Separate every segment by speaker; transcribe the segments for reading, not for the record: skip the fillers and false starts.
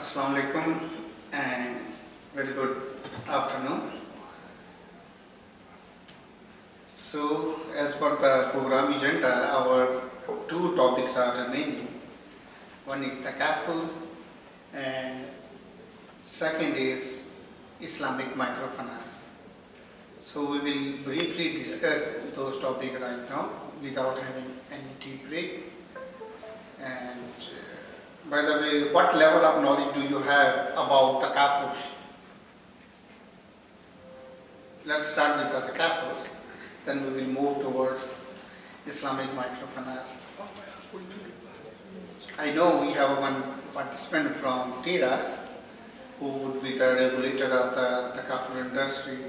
Speaker 1: Assalamu alaikum and very good afternoon. So, as per the program agenda, our two topics are remaining. One is takaful and second is Islamic microfinance. So, we will briefly discuss those topics right now without having any tea break. And by the way, what level of knowledge do you have about takaful? Let's start with the takaful, then we will move towards Islamic microfinance. I know we have one participant from TIRA who would be the regulator of the takaful industry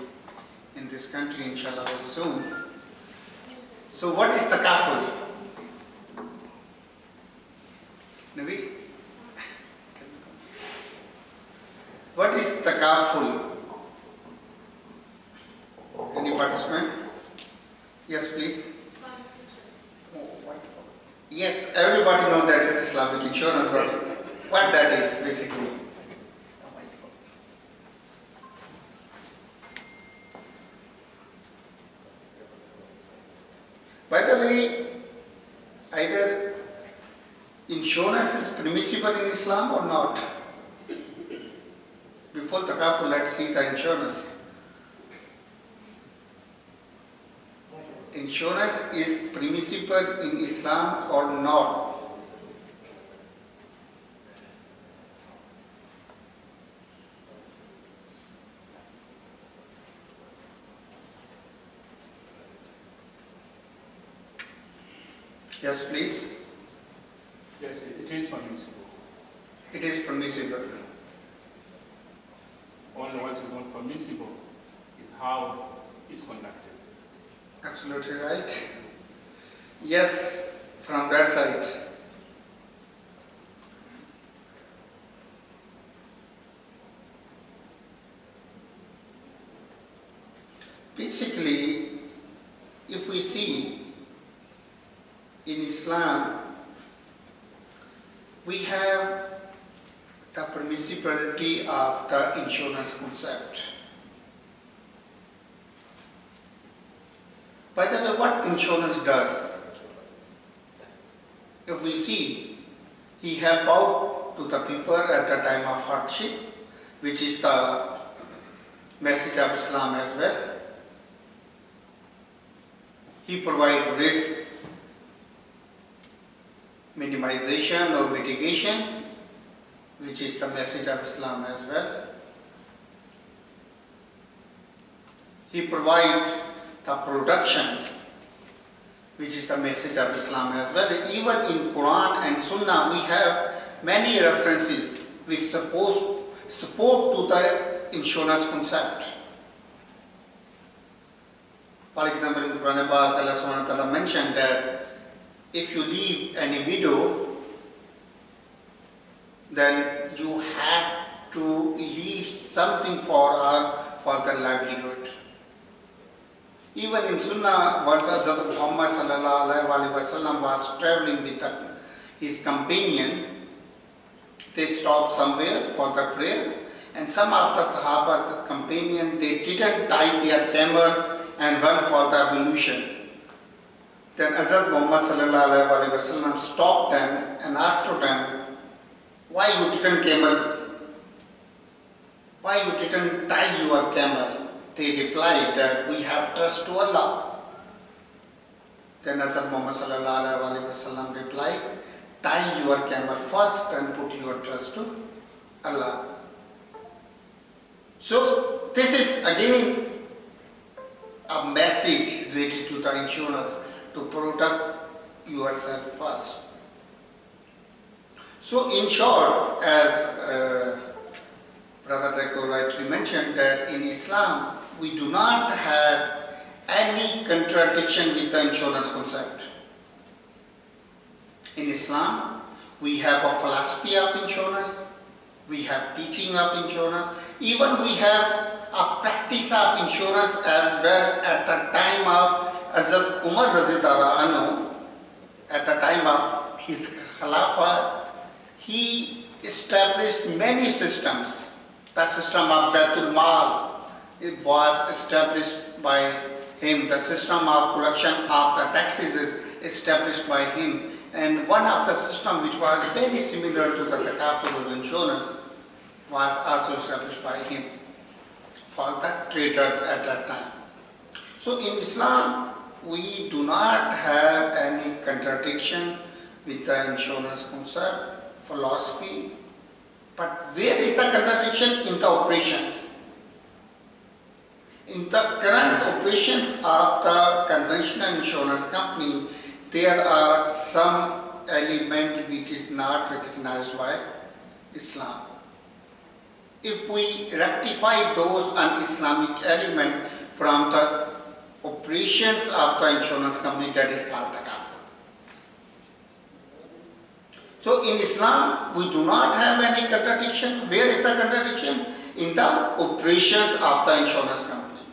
Speaker 1: in this country, inshallah, very soon. So, what is takaful? Nabi? What is takaful? Any participant? Yes, please. Yes, everybody knows that is Islamic insurance, but what that is basically? By the way, either insurance is permissible in Islam or not? Before takaful, let's see the insurance. Insurance is permissible in Islam or not? Yes, please.
Speaker 2: Yes, it is permissible.
Speaker 1: It is permissible.
Speaker 2: Only what is not permissible is how it's conducted.
Speaker 1: Absolutely right. Yes, from that side. Basically, if we see in Islam, we have the permissibility of the insurance concept. By the way, what insurance does? If we see, he help out to the people at the time of hardship, which is the message of Islam as well. He provide risk minimization or mitigation, which is the message of Islam as well. He provide the production, which is the message of Islam as well. Even in Quran and Sunnah, we have many references which support to the insurance concept. For example, in Quran, Allah Subhanahu wa Ta'ala mentioned that if you leave any widow, then you have to leave something for her for the livelihood. Even in Sunnah, once Hazrat Muhammad sallallahu alaihi wasallam was traveling with his companion, they stopped somewhere for the prayer, and some of the Sahaba's companion, they didn't tie their camel and run for the ablution. Then Hazrat Muhammad sallallahu alaihi wasallam stopped them and asked to them, why you didn't tie your camel? They replied that we have trust to Allah. Then Hazrat Muhammad sallallahu alaihi wasallam replied, tie your camel first and put your trust to Allah. So this is again a message related to the insurance, to protect yourself first. So in short, as Brother Draco rightly mentioned, that in Islam we do not have any contradiction with the insurance concept. In Islam, we have a philosophy of insurance, we have teaching of insurance, even we have a practice of insurance as well. At the time of Hazrat Umar radhiyallahu anhu, at the time of his Khilafah, he established many systems. The system of Baitul Mal, it was established by him. The system of collection of the taxes is established by him. And one of the systems which was very similar to the takaful or insurance was also established by him for the traders at that time. So in Islam, we do not have any contradiction with the insurance concept, philosophy, but where is the contradiction? In the operations. In the current operations of the conventional insurance company, there are some element which is not recognized by Islam. If we rectify those un-Islamic elements from the operations of the insurance company, that is called takaful. So in Islam, we do not have any contradiction. Where is the contradiction? In the operations of the insurance company.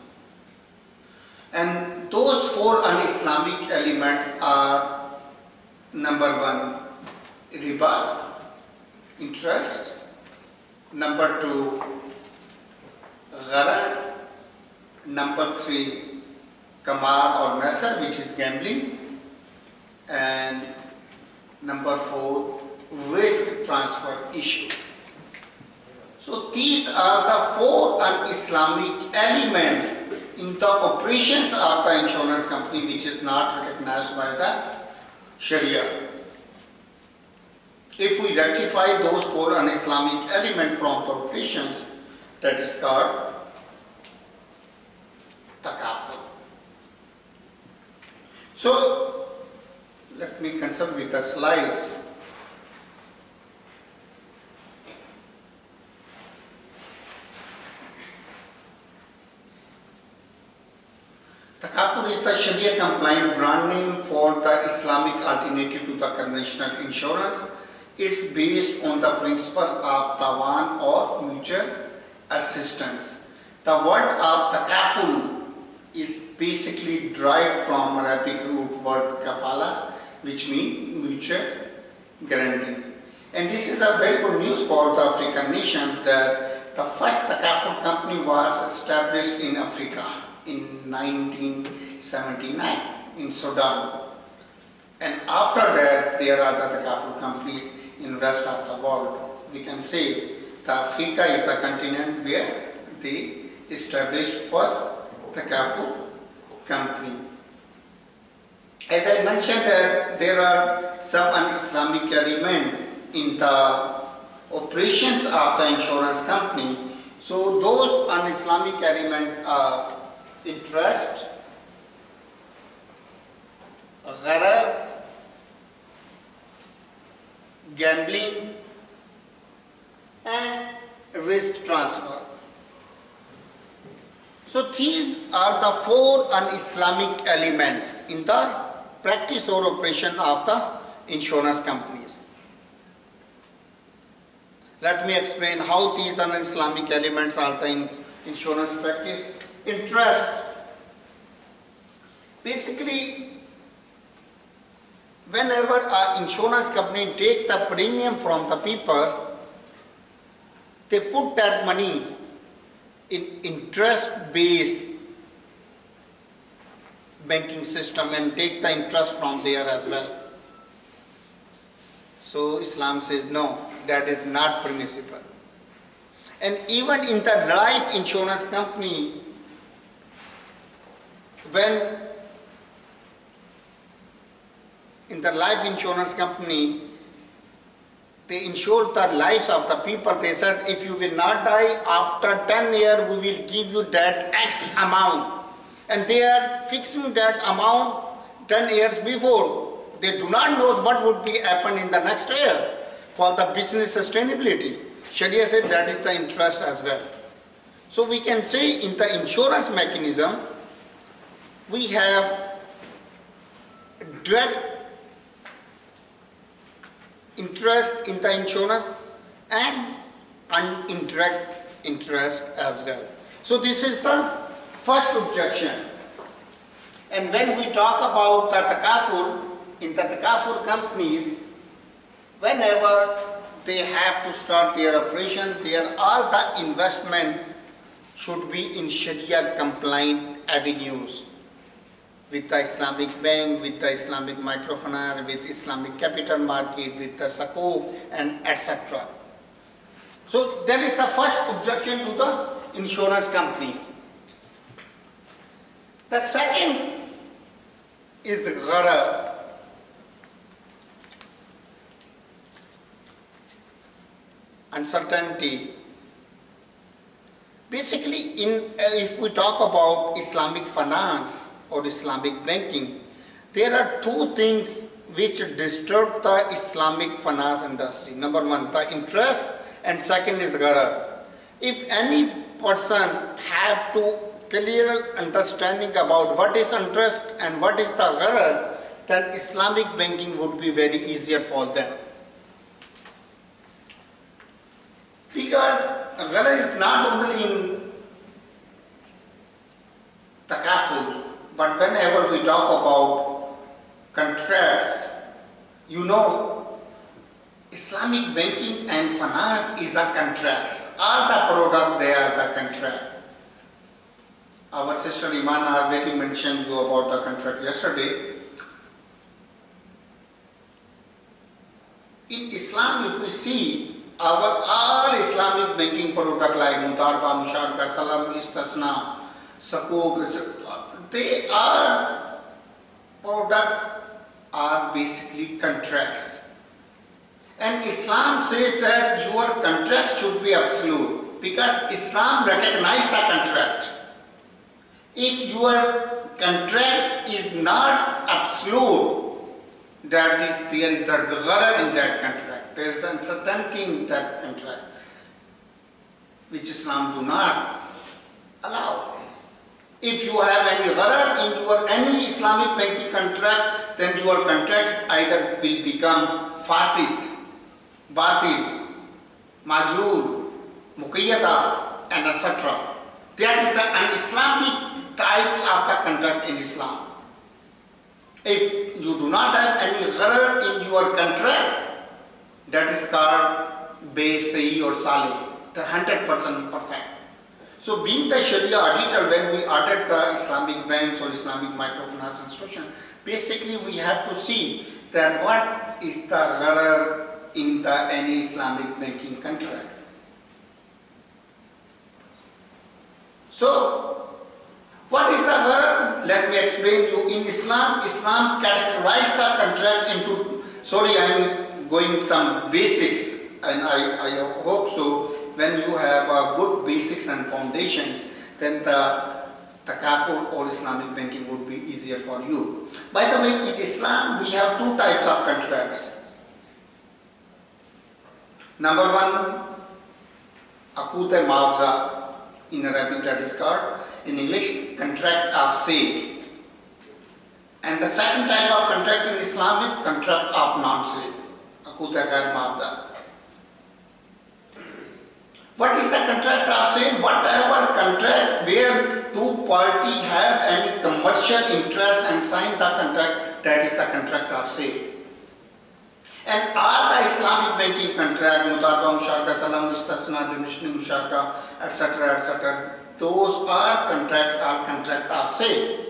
Speaker 1: And those four un-Islamic elements are: number one, riba, interest; number two, gharar; number three, kamar or masar, which is gambling; and number four, risk transfer issue. So these are the four un-Islamic elements in the operations of the insurance company which is not recognized by the Sharia. If we rectify those four un-Islamic elements from the operations, that is called takaful. So let me consult with the slides. Takaful is the Sharia compliant brand name for the Islamic alternative to the conventional insurance. It's based on the principle of tawan or mutual assistance. The word of takaful is basically derived from Arabic root word kafala, which means mutual guarantee. And this is a very good news for the African nations that the first takaful company was established in Africa in 1979 in Sudan. And after that, there are the takaful companies in rest of the world. We can say that Africa is the continent where they established first takaful company. As I mentioned that there are some un-Islamic elements in the operations of the insurance company. So those un-Islamic elements are interest, gharar, gambling, and risk transfer. So these are the four un-Islamic elements in the practice or operation of the insurance companies. Let me explain how these un-Islamic elements are in insurance practice. Interest. Basically, whenever an insurance company take the premium from the people, they put that money in interest-based banking system and take the interest from there as well. So Islam says no, that is not permissible. And even in the life insurance company, when in the life insurance company, they insured the lives of the people. They said, if you will not die after 10 years, we will give you that X amount. And they are fixing that amount 10 years before. They do not know what would be happen in the next year for the business sustainability. Sharia said that is the interest as well. So we can say in the insurance mechanism, we have direct interest in the insurance and indirect interest as well. So this is the first objection. And when we talk about the takaful, in the takaful companies, whenever they have to start their operation, all the investment should be in Sharia compliant avenues with the Islamic bank, with the Islamic microfinance, with Islamic capital market, with the Sukuk and etc. So that is the first objection to the insurance companies. The second is gharar. Uncertainty. Basically, if we talk about Islamic finance or Islamic banking, there are two things which disturb the Islamic finance industry. Number one, the interest, and second is gharar. If any person have to clear understanding about what is interest and what is the gharar, then Islamic banking would be very easier for them. Because gharar is not only in takaful, but whenever we talk about contracts, you know, Islamic banking and finance is a contract. All the product, they are the contract. Our sister Iman already mentioned you about the contract yesterday. In Islam, if we see our all Islamic banking product like Mudarba, Musharaka, Salam, Istasna, Sukuk, they are products are basically contracts. And Islam says that your contract should be absolute because Islam recognizes the contract. If your contract is not absolute, that is, there is the gharar in that contract. There is uncertainty in that contract, which Islam do not allow. If you have any gharar in your any Islamic banking contract, then your contract either will become fasid, batil, majul, muqayyada, and etc. That is the un-Islamic types of the contract in Islam. If you do not have any gharar in your contract, that is called Bay, Sahi or Salih, the 100% perfect. So being the Sharia auditor, when we audit the Islamic banks or Islamic microfinance institution, basically we have to see that what is the gharar in the any Islamic banking contract. So, what is the gharar? Let me explain you. In Islam, Islam categorized the contract into, sorry, I am going some basics, and I hope so. When you have good basics and foundations, then the takaful or Islamic banking would be easier for you. By the way, in Islam, we have two types of contracts. Number one, akut-e-mawza, in Arabic that is called, in English, contract of sale. And the second type of contract in Islam is contract of non-sale, akut-e-mawza. What is the contract of sale? Whatever contract where two parties have any commercial interest and sign the contract, that is the contract of sale. And all the Islamic banking contract, Mudarba, Musharaka, Salam, Istasna, Diminishing Musharaka, etc., those are contracts, contract of sale.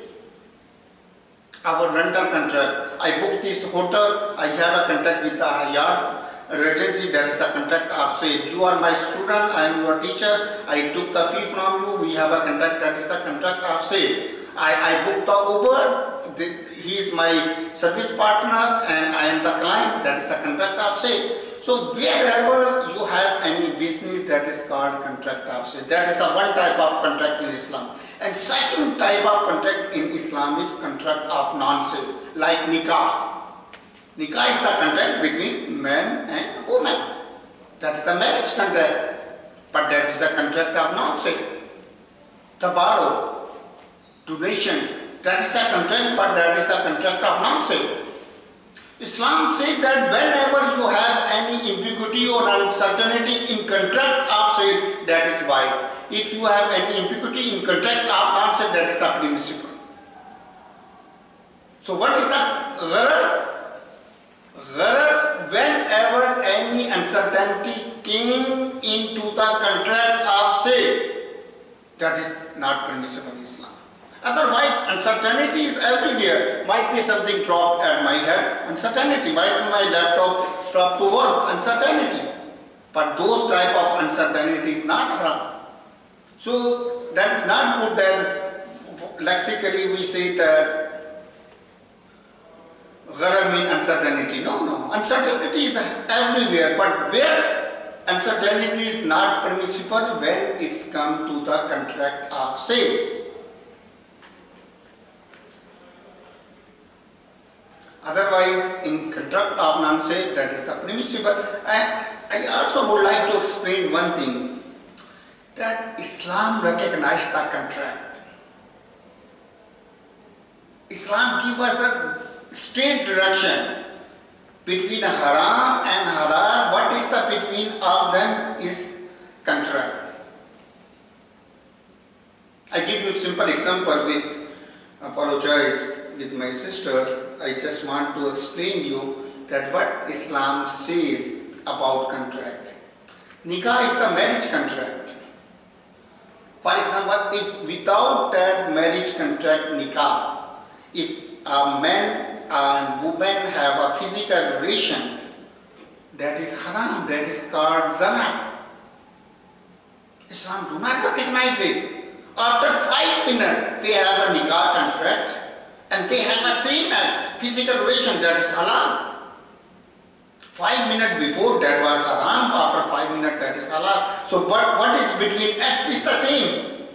Speaker 1: Our rental contract, I book this hotel, I have a contract with the Hyatt Regency, that is the contract of sale. You are my student, I am your teacher, I took the fee from you, we have a contract, that is the contract of sale. I booked the Uber, he is my service partner and I am the client, that is the contract of sale. So wherever you have any business, that is called contract of sale. That is the one type of contract in Islam. And second type of contract in Islam is contract of non-sale, like nikah. Nikah is the contract between man and woman. That is the marriage contract, but that is the contract of non-sale. Tabarruq, donation, that is the contract, but that is the contract of non-sale. Islam says that whenever you have any ambiguity or uncertainty in contract of sale, that is why. If you have any ambiguity in contract of non-sale, that is the permissible. So what is the gharar? Gharar whenever any uncertainty came into the contract of sale, that is not permissible in Islam. Otherwise, uncertainty is everywhere. Might be something dropped at my head, uncertainty. Might be my laptop stopped to work, uncertainty. But those type of uncertainty is not haram. So that is not good that lexically we say that gharar means uncertainty. No. Uncertainty is everywhere. But where uncertainty is not permissible, when it's come to the contract of sale. Otherwise, in contract of non-sale, that is the permissible. I also would like to explain one thing, that Islam recognized the contract. Islam gives us a straight direction between haram and halal. What is the between of them is contract. I give you a simple example with, apologize with my sisters. I just want to explain you that what Islam says about contract. Nikah is the marriage contract. For example, if without that marriage contract nikah, if a man and woman have a physical relation, that is haram, that is called zina. Islam do not recognize it. After 5 minutes, they have a nikah contract and they have a same act, physical relation, that is halal. 5 minutes before that was haram, after 5 minutes that is halal. So what is between act is the same.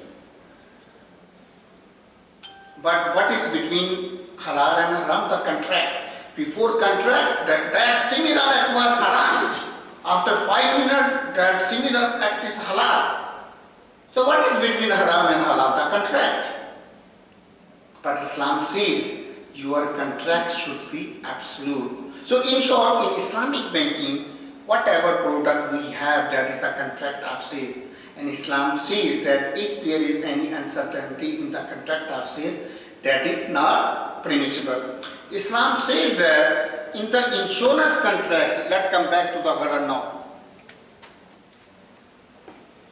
Speaker 1: But what is between halal and haram? The contract. Before contract, that similar act was haram. After 5 minutes, that similar act is halal. So what is between haram and halal? The contract. But Islam says your contract should be absolute. So in short, in Islamic banking, whatever product we have, that is the contract of sale. And Islam says that if there is any uncertainty in the contract of sale, that is not permissible. Islam says that in the insurance contract, let's come back to the gharar now.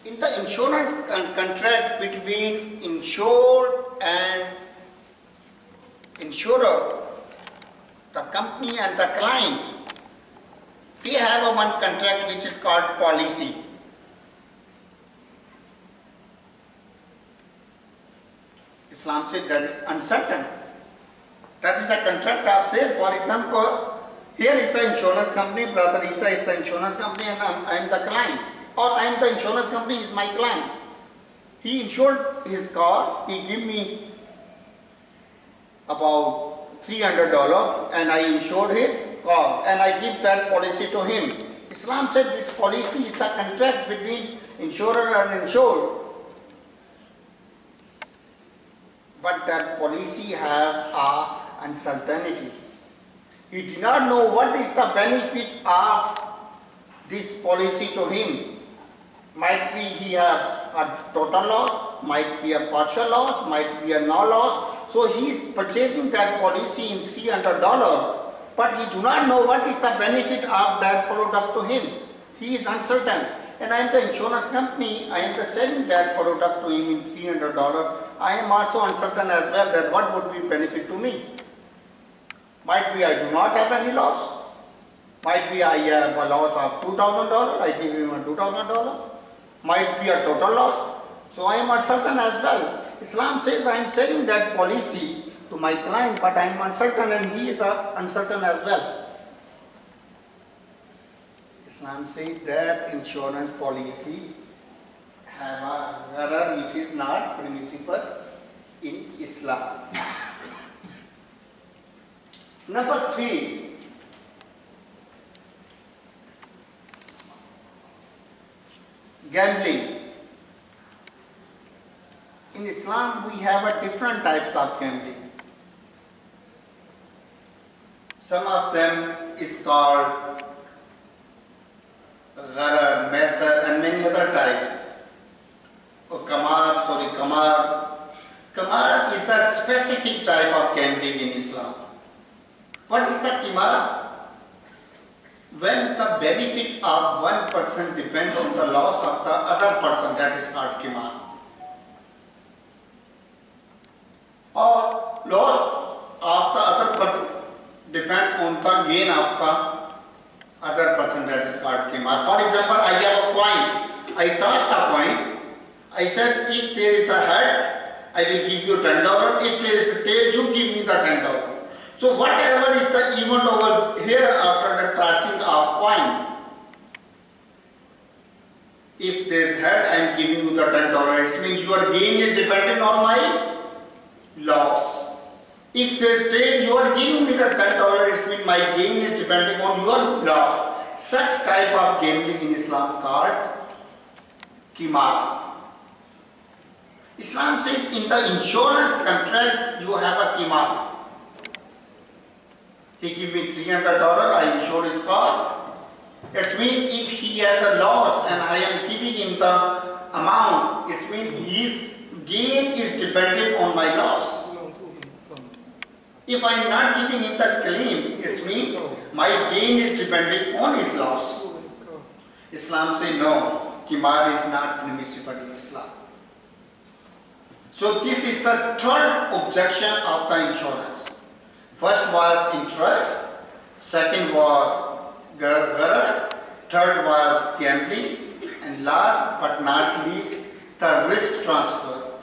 Speaker 1: In the insurance contract between insured and insurer, the company and the client, they have a one contract which is called policy. Islam says that is uncertain. That is the contract of sale. For example, here is the insurance company, Brother Isa is the insurance company and I am the client. Or I am the insurance company, he is my client. He insured his car, he gave me about $300 and I insured his car and I give that policy to him. Islam said this policy is the contract between insurer and insured. But that policy have a uncertainty. He did not know what is the benefit of this policy to him. Might be he have a total loss, might be a partial loss, might be a no loss. So he is purchasing that policy in $300, but he do not know what is the benefit of that product to him. He is uncertain. And I am the insurance company, I am selling that product to him in $300. I am also uncertain as well that what would be benefit to me. Might be I do not have any loss. Might be I have a loss of $2,000, I give him a $2,000. Might be a total loss. So I am uncertain as well. Islam says I am selling that policy to my client, but I am uncertain and he is uncertain as well. Islam says that insurance policy have a gharar which is not permissible in Islam. Number 3. Gambling. In Islam, we have a different types of gambling. Some of them is called gharar, mesar, and many other types. Kamar. Kamar is a specific type of gambling in Islam. What is the qimar? when the benefit of one person depends on the loss of the other person, that is called qimar. Or loss of the other person depend on the gain of the other person, that is called qimar. For example, I have a coin. I tossed a coin. I said, if there is a head, I will give you $10. If there is a tail, you give me the $10. So whatever is the event over here after the tossing of coin, if there is head, I am giving you the $10. It means your gain is dependent on my loss. If there is tail, you are giving me the $10. It means my gain is depending on your loss. Such type of gambling in Islam called qimar. Islam says in the insurance contract you have a qimar. He give me $300, I insure his car. It means if he has a loss and I am giving him the amount, it means his gain is dependent on my loss. If I am not giving him the claim, it means my gain is dependent on his loss. Islam says no, qimar is not permissible in Islam. So this is the third objection of the insurance. First was interest, second was gharar, third was gambling, and last but not least, the risk transfer.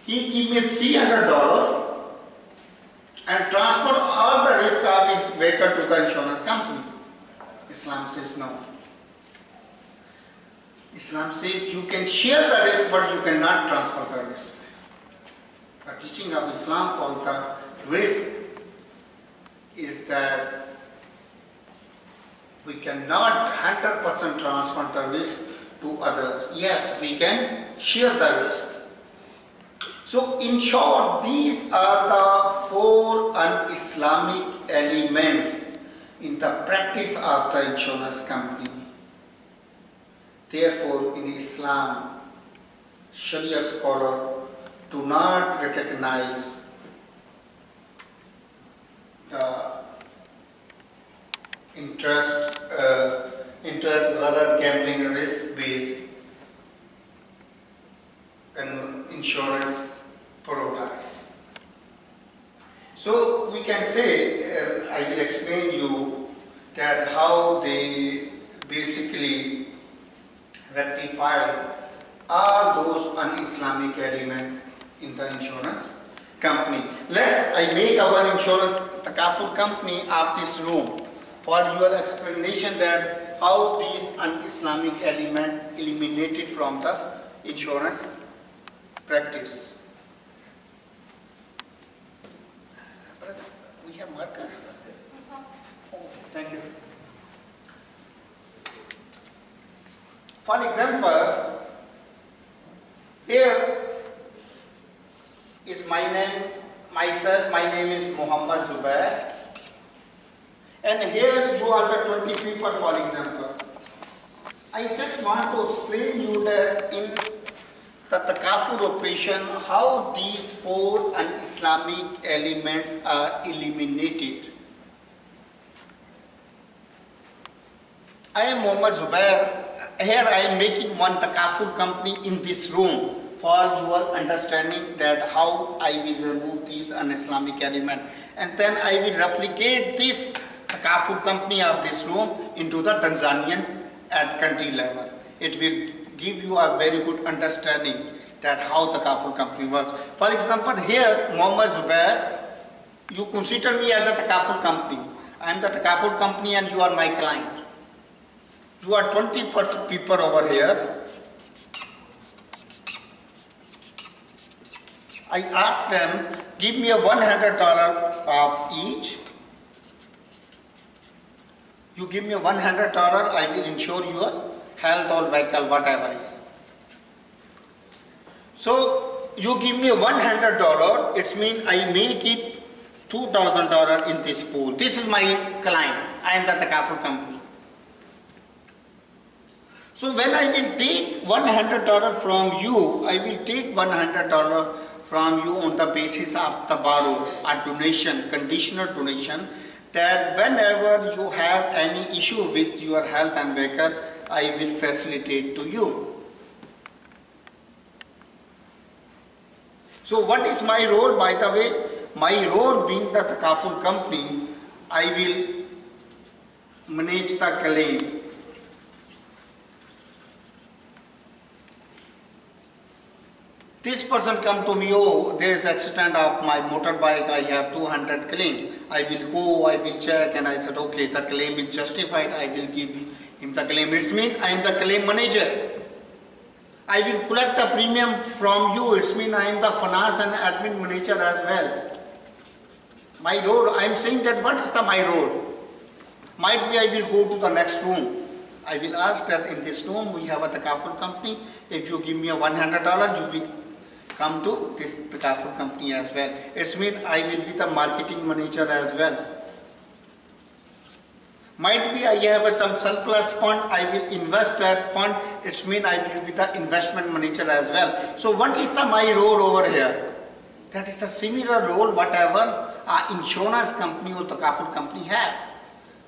Speaker 1: He gave me $300 and transfer all the risk of his vehicle to the insurance company. Islam says no. Islam says you can share the risk but you cannot transfer the risk. The teaching of Islam called the risk is that we cannot 100% transfer the risk to others. Yes, we can share the risk. So in short, these are the four un-Islamic elements in the practice of the insurance company. Therefore, in Islam, Sharia scholars do not recognize the interest, gharar, gambling, risk-based insurance products. So we can say, I will explain you that how they basically rectify all those un-Islamic elements in the insurance company. I make our insurance takaful company of this room for your explanation that how these un-Islamic elements eliminated from the insurance practice. Brother, we have marker? Oh, thank you. For example, here is my name, myself, my name is Muhammad Zubair. And here you are the 20 people, for example. I just want to explain you that in the takaful operation, how these four un-Islamic elements are eliminated. I am Muhammad Zubair. Here I am making one takaful company in this room for your understanding that how I will remove these un-Islamic elements. And then I will replicate this takaful company of this room into the Tanzanian at country level. It will give you a very good understanding that how the takaful company works. For example, here Muhammad Zubair, you consider me as a takaful company. I am the takaful company and you are my client. You are 20 people over here. I asked them, give me a $100 of each. You give me a $100, I will insure your health or vehicle, whatever is. So you give me $100, it means I make it $2,000 in this pool. This is my client. I am the takaful company. So when I will take $100 from you, I will take $100 from you on the basis of tabarruk, a donation, conditional donation, that whenever you have any issue with your health and vehicle, I will facilitate to you. So what is my role, by the way? My role being the Takaful company, I will manage the claim. This person come to me, oh, there is accident of my motorbike, I have 200 claim. I will go, I will check, and I said, okay, the claim is justified, I will give him the claim. It means I am the claim manager. I will collect the premium from you. It means I am the finance and admin manager as well. My role, I am saying that what is my role? Might be I will go to the next room. I will ask that in this room we have a Takaful company. If you give me a $100, you will come to this Takaful company as well. It means I will be the marketing manager as well. Might be I have some surplus fund, I will invest that fund. It means I will be the investment manager as well. So what is my role over here? That is the similar role whatever insurance company or Takaful company have.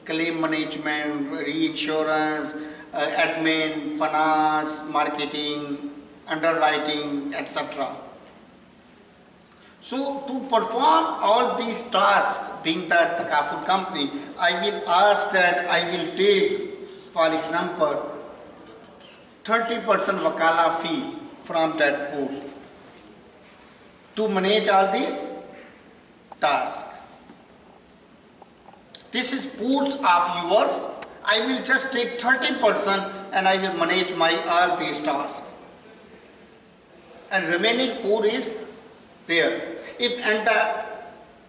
Speaker 1: Claim management, reinsurance, admin, finance, marketing, underwriting, etc. So to perform all these tasks, being that Takaful company, I will ask that I will take, for example, 30% wakala fee from that pool to manage all these tasks. This is pools of yours. I will just take 30% and I will manage all these tasks. And remaining pool is there. If at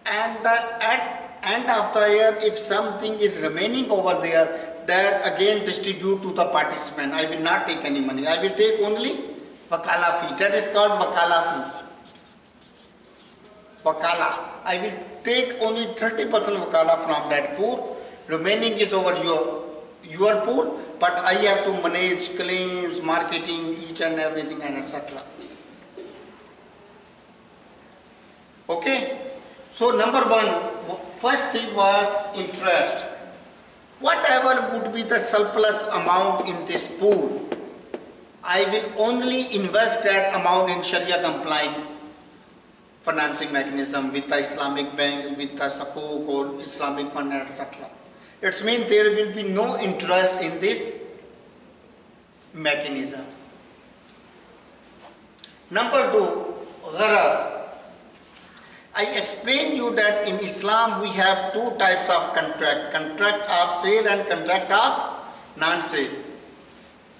Speaker 1: end of the year, if something is remaining over there, that again distribute to the participant. I will not take any money. I will take only wakala fee. That is called wakala fee. Wakala. I will take only 30% wakala from that pool. Remaining is over your pool, but I have to manage claims, marketing, each and everything, and etc. Okay. So number one, first thing was interest. Whatever would be the surplus amount in this pool, I will only invest that amount in Sharia compliant financing mechanism with the Islamic bank, with the Sukuk or Islamic fund, etc. It means there will be no interest in this mechanism. Number two, gharar. I explained you that in Islam we have two types of contract. Contract of sale and contract of non-sale.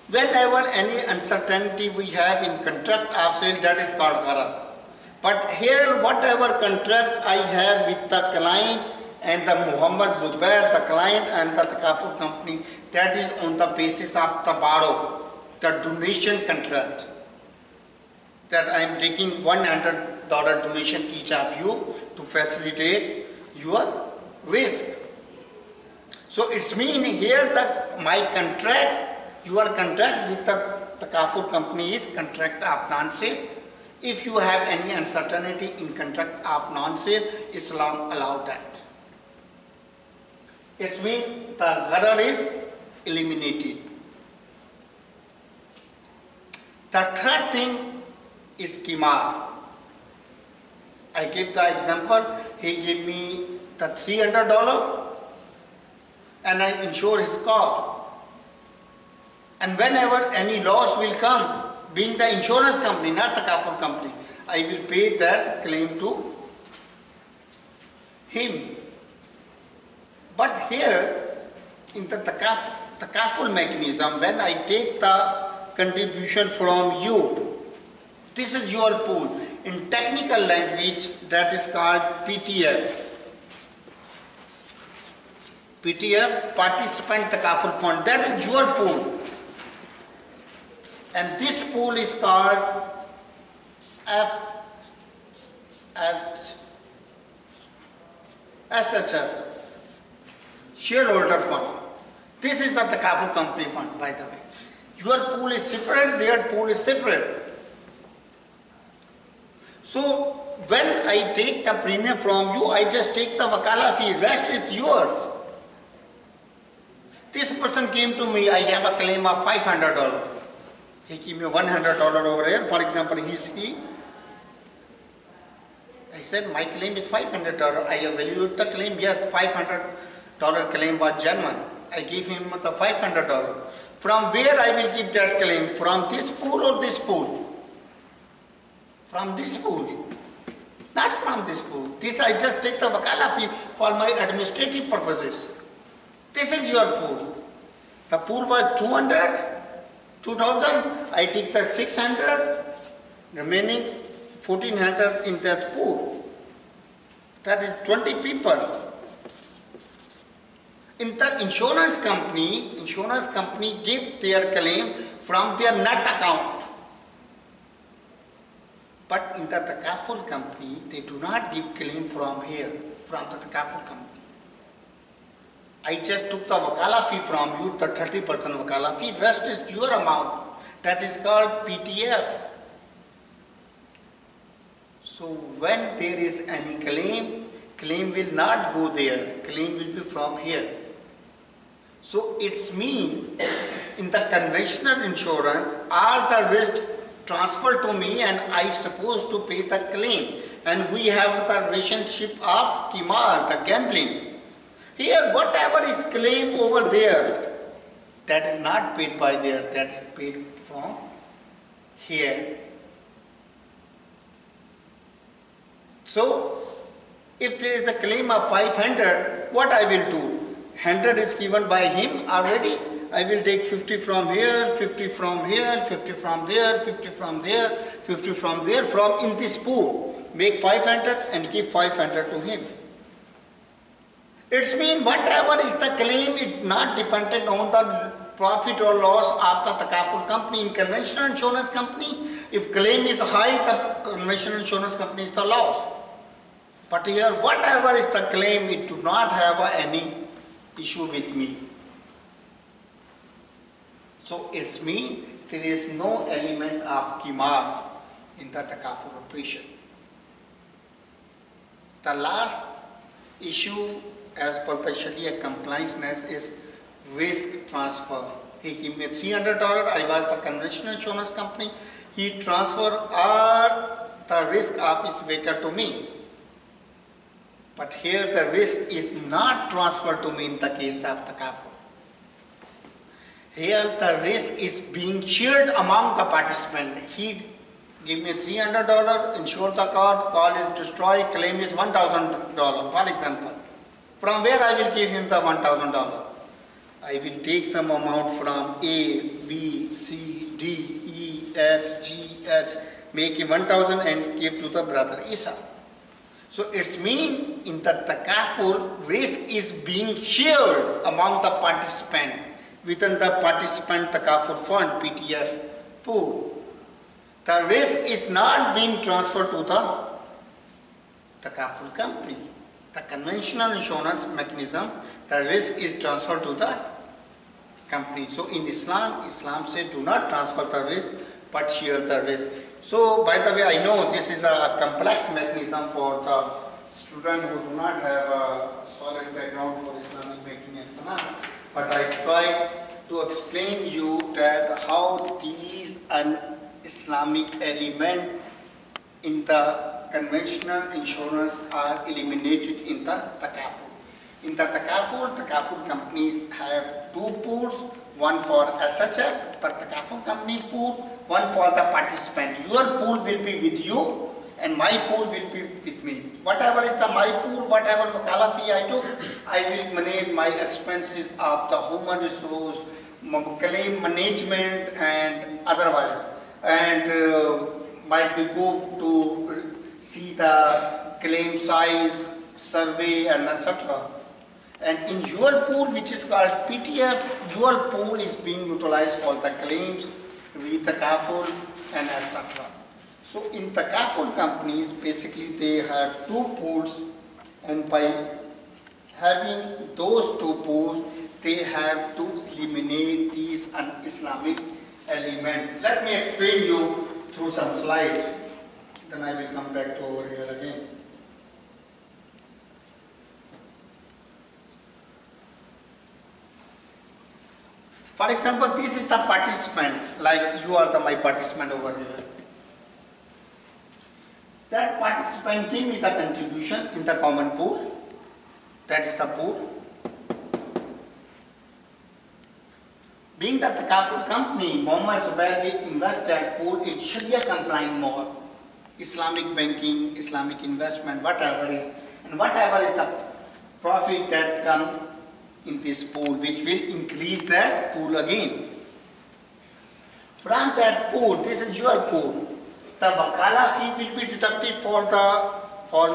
Speaker 1: Whenever any uncertainty we have in contract of sale, that is called gharar. But here whatever contract I have with the client and the Muhammad Zubair, the client and the Takaful company, that is on the basis of tabarruk, the donation contract. That I am taking $100 donation each of you to facilitate your risk. So it's mean here that my contract, your contract with the Takaful company is contract of non-sale. If you have any uncertainty in contract of non-sale, Islam allowed that. It means the gharar is eliminated. The third thing is qimar. I give the example, he gave me the $300 and I insure his car. And whenever any loss will come, being the insurance company, not the Takaful company, I will pay that claim to him. But here, in the Takaful mechanism, when I take the contribution from you, this is your pool. In technical language, that is called PTF. PTF, Participant Takaful Fund, that is your pool. And this pool is called SHF, Shareholder Fund. This is the Takaful company fund, by the way. Your pool is separate, their pool is separate. So when I take the premium from you, I just take the wakala fee, rest is yours. This person came to me, I have a claim of $500. He gave me $100 over here. For example, he. I said, my claim is $500. I evaluate the claim. Yes, $500 claim was genuine. I gave him the $500. From where I will give that claim? From this pool or this pool? From this pool. Not from this pool. This I just take the wakala fee for my administrative purposes. This is your pool. The pool was 2,000. I take the 600, remaining 1,400 in that pool. That is 20 people. In the insurance company give their claim from their net account. But in the takaful company, they do not give claim from here, from the takaful company. I just took the wakala fee from you, the 30% wakala fee, rest is your amount. That is called PTF. So when there is any claim will not go there, claim will be from here. So it's mean in the conventional insurance, all the risk transferred to me and I supposed to pay the claim. And we have the relationship of Qimar, the gambling. Here, whatever is claimed over there, that is not paid by there, that is paid from here. So, if there is a claim of 500, what I will do? 100 is given by him already. I will take 50 from here, 50 from here, 50 from there, 50 from there, 50 from there, from in this pool. Make 500 and give 500 to him. It means whatever is the claim, it not dependent on the profit or loss of the takaful company. In conventional insurance company, if claim is high, the conventional insurance company is the loss. But here, whatever is the claim, it do not have any issue with me. So it's mean there is no element of Qimar in the takaful operation. The last issue as per the Sharia compliance is risk transfer. He gave me $300, I was the conventional insurance company. He transferred all the risk of his vehicle to me. But here the risk is not transferred to me in the case of takaful. Here the risk is being shared among the participants. He gave me $300, insured the car is destroyed, claim is $1,000, for example. From where I will give him the $1,000? I will take some amount from A, B, C, D, E, F, G, H, make it 1,000 and give to the brother Isa. So it's mean in the takaful, risk is being shared among the participant within the participant takaful fund, PTF pool. The risk is not being transferred to the takaful company. The conventional insurance mechanism, the risk is transferred to the company. So in Islam says do not transfer the risk, but share the risk. So by the way, I know this is a complex mechanism for the student who do not have a solid background for Islamic banking and finance, but I try to explain you that how these Islamic element in the conventional insurance are eliminated in the takaful. In the takaful companies have two pools, one for SHF, the takaful company pool, one for the participant. Your pool will be with you and my pool will be with me. Whatever is the my pool, whatever wakala fee I do, I will manage my expenses of the human resource, claim management and otherwise. And might be go to see the claim size, survey and etc. And in your pool, which is called PTF, your pool is being utilized for the claims, with the takaful and etc. So in takaful companies, basically they have two pools, and by having those two pools, they have to eliminate these un-Islamic elements. Let me explain you through some slides, then I will come back. For example, this is the participant, like you are my participant over here. That participant give me the contribution in the common pool. That is the pool. Being that the Kafur company, Muhammad Zubair will invest that pool in Sharia compliant mode, Islamic banking, Islamic investment, whatever is, and whatever is the profit that come in this pool, which will increase that pool again. From that pool, this is your pool. The wakala fee will be deducted for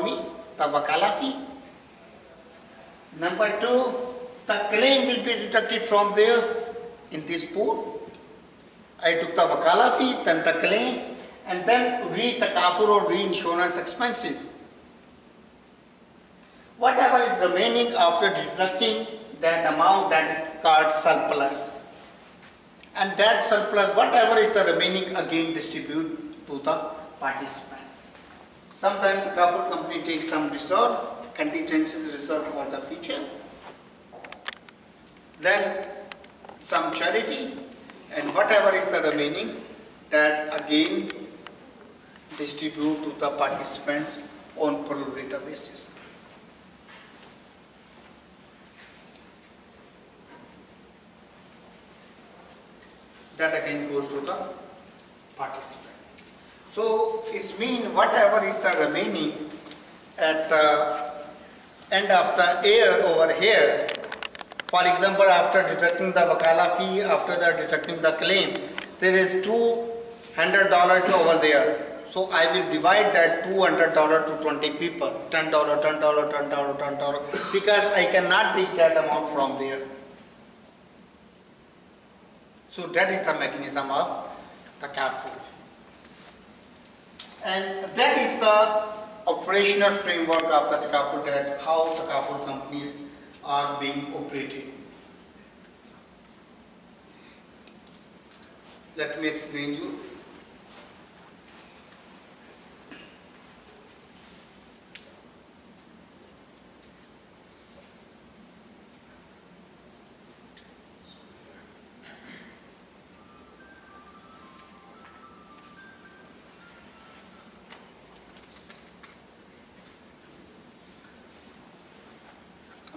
Speaker 1: me, the wakala fee. Number two, the claim will be deducted from there in this pool. I took the wakala fee, then the claim, and then the Kafur or reinsurance expenses. Whatever is remaining after deducting that amount, that is called surplus. And that surplus, whatever is the remaining, again distribute to the participants. Sometimes the Kafur company takes some reserve, contingencies reserve for the future. Then some charity, and whatever is the remaining, that again distribute to the participants on pro rata basis. That again goes to the participant. So it means whatever is the remaining at the end of the year over here, for example, after deducting the wakala fee, after deducting the claim, there is $200 over there. So I will divide that $200 to 20 people, $10, $10, $10, $10, because I cannot take that amount from there. So that is the mechanism of the Kafur. And that is the operational framework of the Kafur, that how the Kafur companies are being operated. Let me explain you.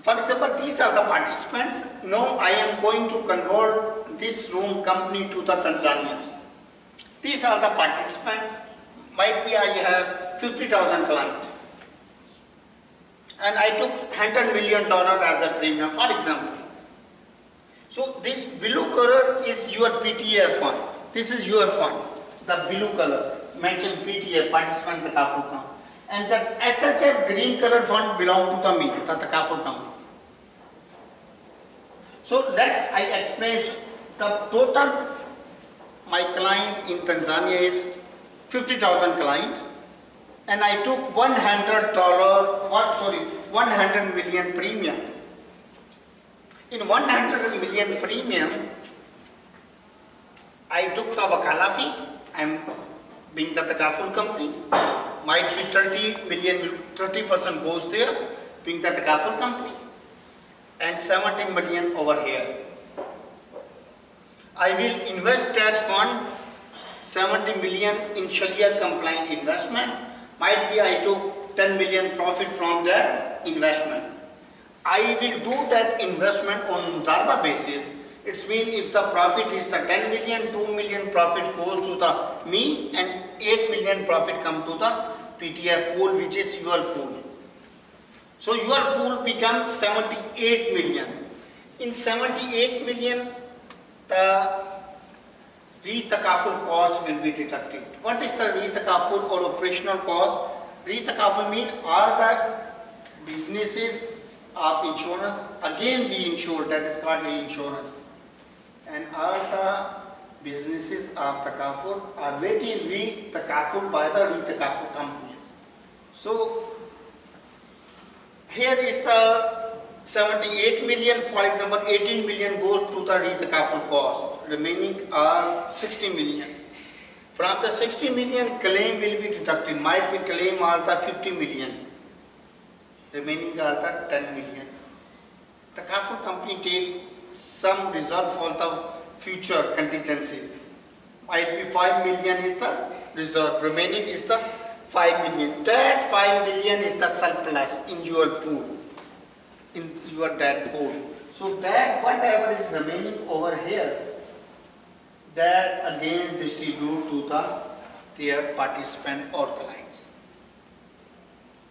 Speaker 1: For example, these are the participants. Now I am going to convert this room company to the Tanzania. These are the participants. Might be I have 50,000 clients. And I took $100 million as a premium, for example. So this blue color is your PTF fund. This is your fund. The blue color, mentioned PTF, participant the Kafur company. And the SHF green color fund belong to the me, the Kafur company. So that I explained, the total my client in Tanzania is 50,000 clients, and I took $100 million premium. In 100 million premium, I took the wakala fee. I'm being the Kafur company. Might be 30% goes there, being the Kafur company. And 70 million over here. I will invest that fund 70 million in Sharia compliant investment. Might be I took 10 million profit from that investment. I will do that investment on Mudarba basis. It means if the profit is the 10 million, 2 million profit goes to the me, and 8 million profit come to the PTF pool, which is your pool. So your pool becomes 78 million. In 78 million, the Kafur cost will be deducted. What is the Kafur or operational cost? Kafur means all the businesses of insurance, again we insure, that is called reinsurance. And all the businesses of the Kafur are waiting the Kafur by the Kafur companies. So here is the 78 million, for example, 18 million goes to the Kafur cost, remaining are 60 million. From the 60 million, claim will be deducted. Might be claim are the 50 million, remaining are the 10 million. The Kafur company take some reserve for the future contingencies. Might be 5 million is the reserve, remaining is the 5 million. That 5 million is the surplus in your pool, in your debt pool. So that whatever is remaining over here, that again distribute to their participant or clients.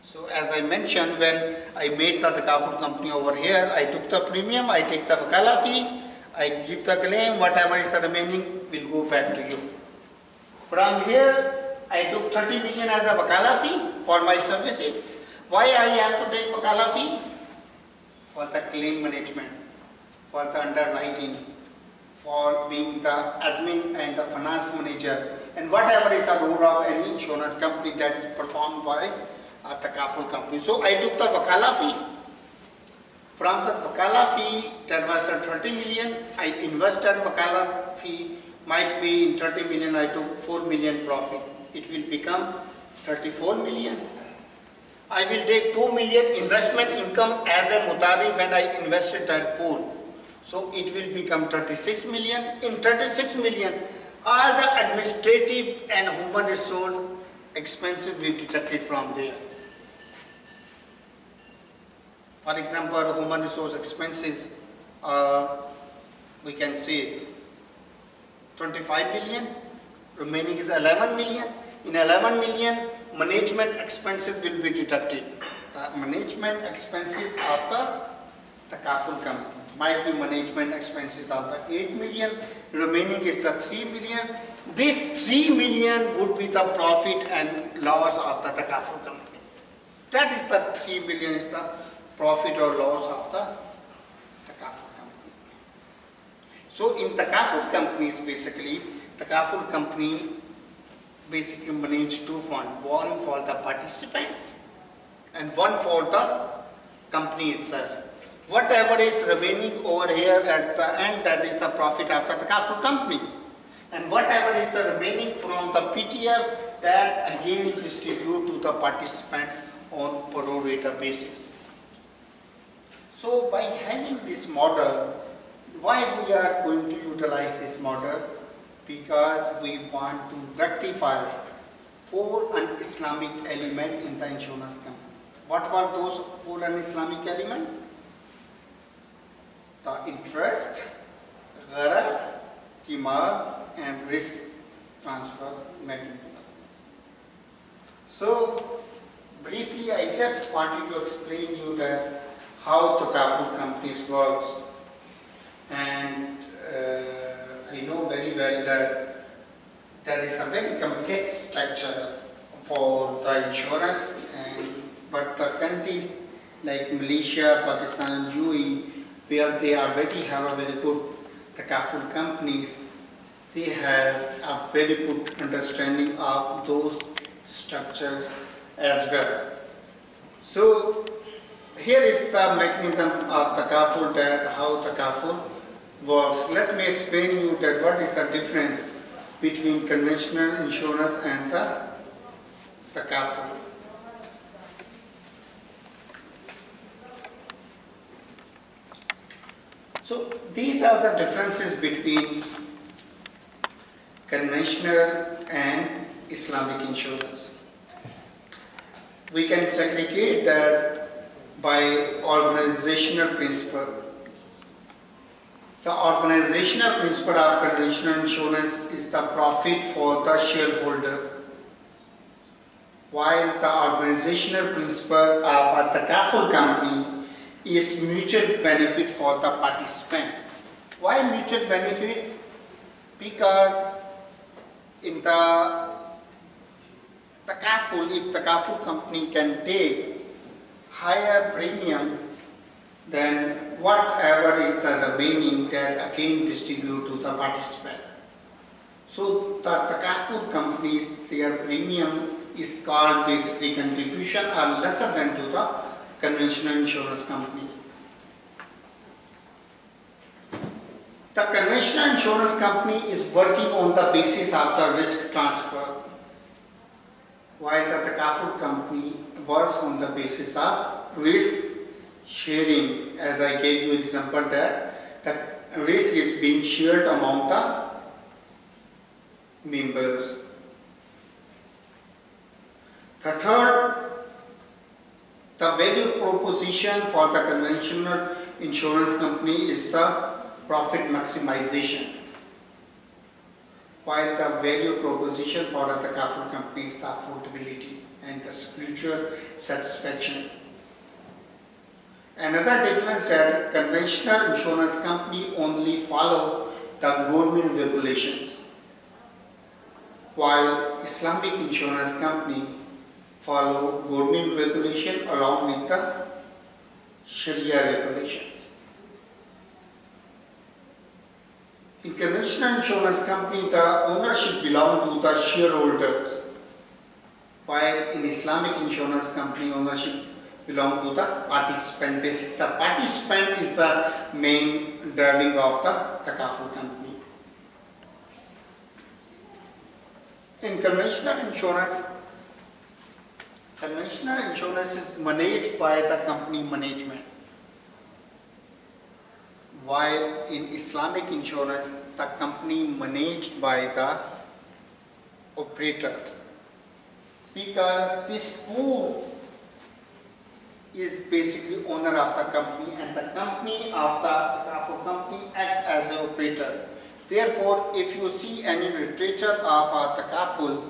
Speaker 1: So as I mentioned, when I made the Takaful company over here, I took the premium, I take the wakala fee, I give the claim, whatever is the remaining will go back to you. From here, I took 30 million as a wakala fee for my services. Why I have to take wakala fee? For the claim management, for the underwriting, for being the admin and the finance manager, and whatever is the role of any insurance company that is performed by a Takaful company. So I took the wakala fee. From the wakala fee, that was 30 million. I invested wakala fee, might be in 30 million, I took 4 million profit. It will become 34 million. I will take 2 million investment income as a mutari when I invested that pool. So it will become 36 million. In 36 million, all the administrative and human resource expenses will be deducted from there. For example, the human resource expenses, we can say 25 million, remaining is 11 million. In 11 million, management expenses will be deducted. The management expenses of the Takaful company might be management expenses of the 8 million, remaining is the 3 million. This 3 million would be the profit and loss of the Takaful company. That is the 3 million is the profit or loss of the Takaful company. So in Takaful companies, basically, Takaful company basically manage two funds, one for the participants and one for the company itself. Whatever is remaining over here at the end, that is the profit of the Takaful company. And whatever is the remaining from the PTF, that again distribute to the participant on pro rata basis. So by having this model, why we are going to utilize this model? Because we want to rectify 4 un-Islamic elements in the insurance company. What were those 4 un-Islamic elements? The interest, gharar, qimar, and risk transfer mechanism. So briefly, I just wanted to explain you that how Takaful companies works, and I know very well that that is a very complex structure for the insurance, but the countries like Malaysia, Pakistan, UAE, where they already have a very good Takaful companies, they have a very good understanding of those structures as well. So here is the mechanism of Takaful, that how Takaful works. Let me explain you that what is the difference between conventional insurance and the Takaful. So these are the differences between conventional and Islamic insurance. We can segregate that by organizational principle. The organizational principle of conventional insurance is the profit for the shareholder, while the organizational principle of a Takaful company is mutual benefit for the participant. Why mutual benefit? Because in the Takaful, if Takaful company can take higher premium, then whatever is the remaining, that again distribute to the participant. So the Takaful companies, their premium is called basically contribution are lesser than to the conventional insurance company. The conventional insurance company is working on the basis of the risk transfer, while the Takaful company works on the basis of risk sharing. As I gave you example that risk is being shared among the members. The third, the value proposition for the conventional insurance company is the profit maximization, while the value proposition for the takaful company is the affordability and the spiritual satisfaction. Another difference that conventional insurance company only follow the government regulations, while Islamic insurance company follow government regulation along with the Sharia regulations. In conventional insurance company, the ownership belongs to the shareholders, while in Islamic insurance company, ownership belongs to the participant. Basically, the participant is the main driving of the takaful company. In conventional insurance is managed by the company management, while in Islamic insurance, the company managed by the operator, because this pool is basically owner of the company and the company of the takaful company act as an operator. Therefore, if you see any literature of takaful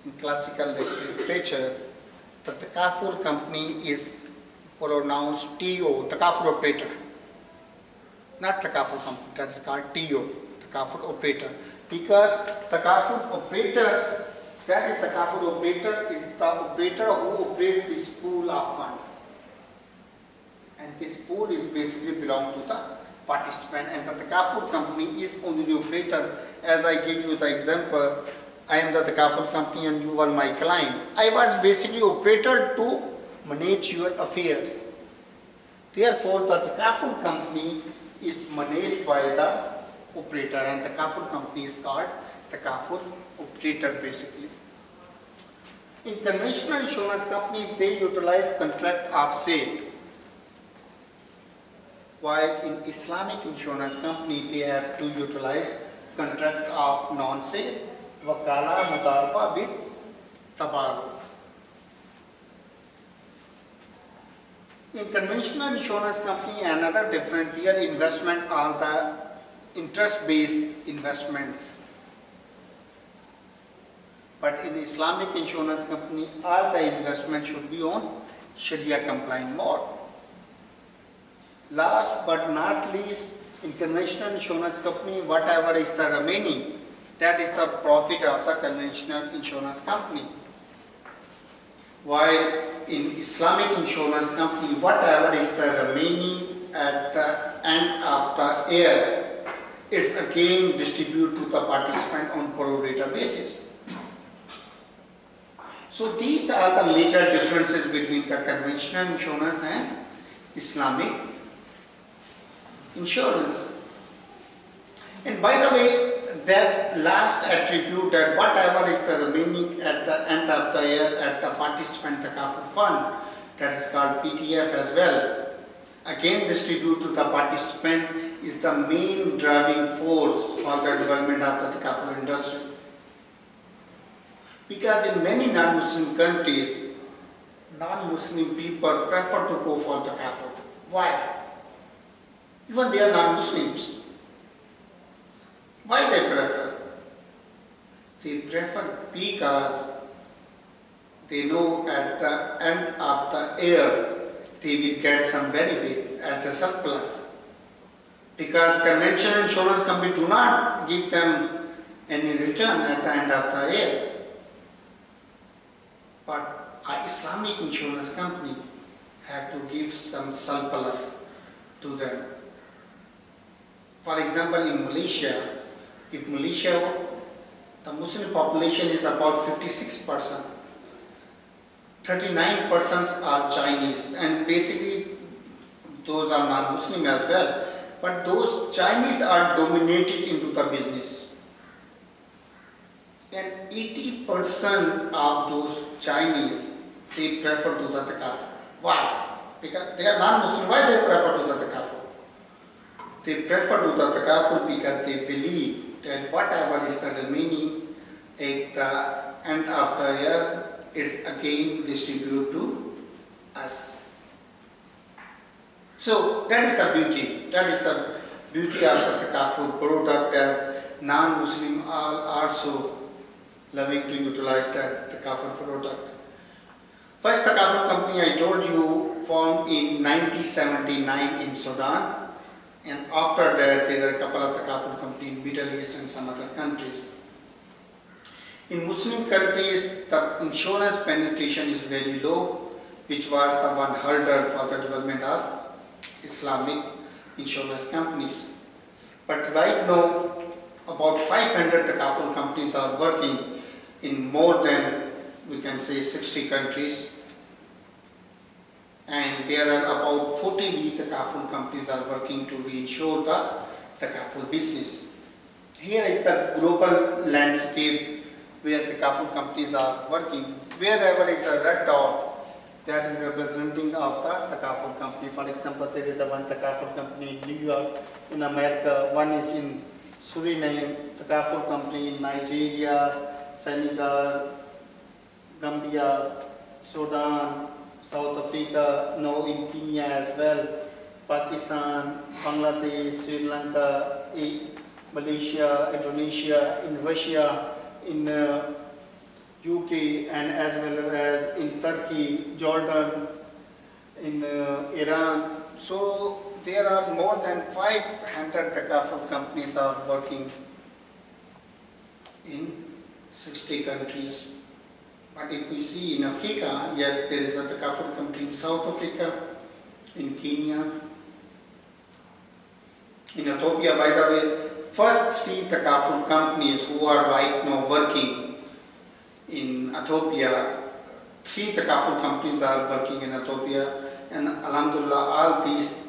Speaker 1: in classical literature, the takaful company is pronounced TO, takaful operator, not takaful company, that is called TO, takaful operator. Because takaful operator, that is takaful operator is the operator who operates this pool of fund. And this pool is basically belong to the participant, and the takaful company is only the operator. As I give you the example, I am the takaful company and you are my client. I was basically operator to manage your affairs. Therefore, the takaful company is managed by the operator, and the takaful company is called takaful operator basically. In conventional insurance company, they utilize contract of sale, while in Islamic insurance company, they have to utilize contract of non-sale, wakala, mudarba with tabarruk. In conventional insurance company, another difference, their investment are the interest-based investments. But in Islamic insurance company, all the investment should be on Sharia compliant mode. Last but not least, in conventional insurance company, whatever is the remaining, that is the profit of the conventional insurance company. While in Islamic insurance company, whatever is the remaining at the end of the year, it's again distributed to the participant on pro rata basis. So these are the major differences between the conventional insurance and Islamic insurance. And by the way, that last attribute, that whatever is the remaining at the end of the year at the participant takaful fund, that is called PTF as well, again distribute to the participant, is the main driving force for the development of the takaful industry. Because in many non-Muslim countries, non-Muslim people prefer to go for takaful. Why? Even they are non-Muslims. Why they prefer? They prefer because they know at the end of the year they will get some benefit as a surplus. Because conventional insurance company do not give them any return at the end of the year. But an Islamic insurance company have to give some surplus to them. For example, in Malaysia, if Malaysia, the Muslim population is about 56%, 39% are Chinese, and basically those are non-Muslim as well. But those Chinese are dominated into the business. And 80% of those Chinese, they prefer to the takaful. Why? Because they are non-Muslim. Why they prefer to the takaful? they prefer to the takaful because they believe that whatever is the remaining at the end of the year is again distributed to us. So that is the beauty. That is the beauty of the takaful product that non-Muslim are also loving to utilize that takaful product. First takaful company I told you formed in 1979 in Sudan, and after that there are a couple of takaful companies in Middle East and some other countries. In Muslim countries, the insurance penetration is very low, which was the one hurdle for the development of Islamic insurance companies. But right now, about 500 takaful companies are working in more than, we can say, 60 countries. And there are about 40 takaful companies are working to reinsure the takaful business. Here is the global landscape where takaful companies are working. Wherever is a red dot, that is representing of the takaful company. For example, there is a one takaful company in New York, in America, one is in Suriname, takaful company in Nigeria, Senegal, Gambia, Sudan, South Africa, now in Kenya as well, Pakistan, Bangladesh, Sri Lanka, Malaysia, Indonesia, in Russia, in UK, and as well as in Turkey, Jordan, in Iran. So there are more than 500 takaful companies are working in 60 countries. But if we see in Africa, yes, there is a takaful company in South Africa, in Kenya, in Ethiopia. By the way, first 3 takaful companies who are right now working in Ethiopia, 3 takaful companies are working in Ethiopia, and Alhamdulillah, all these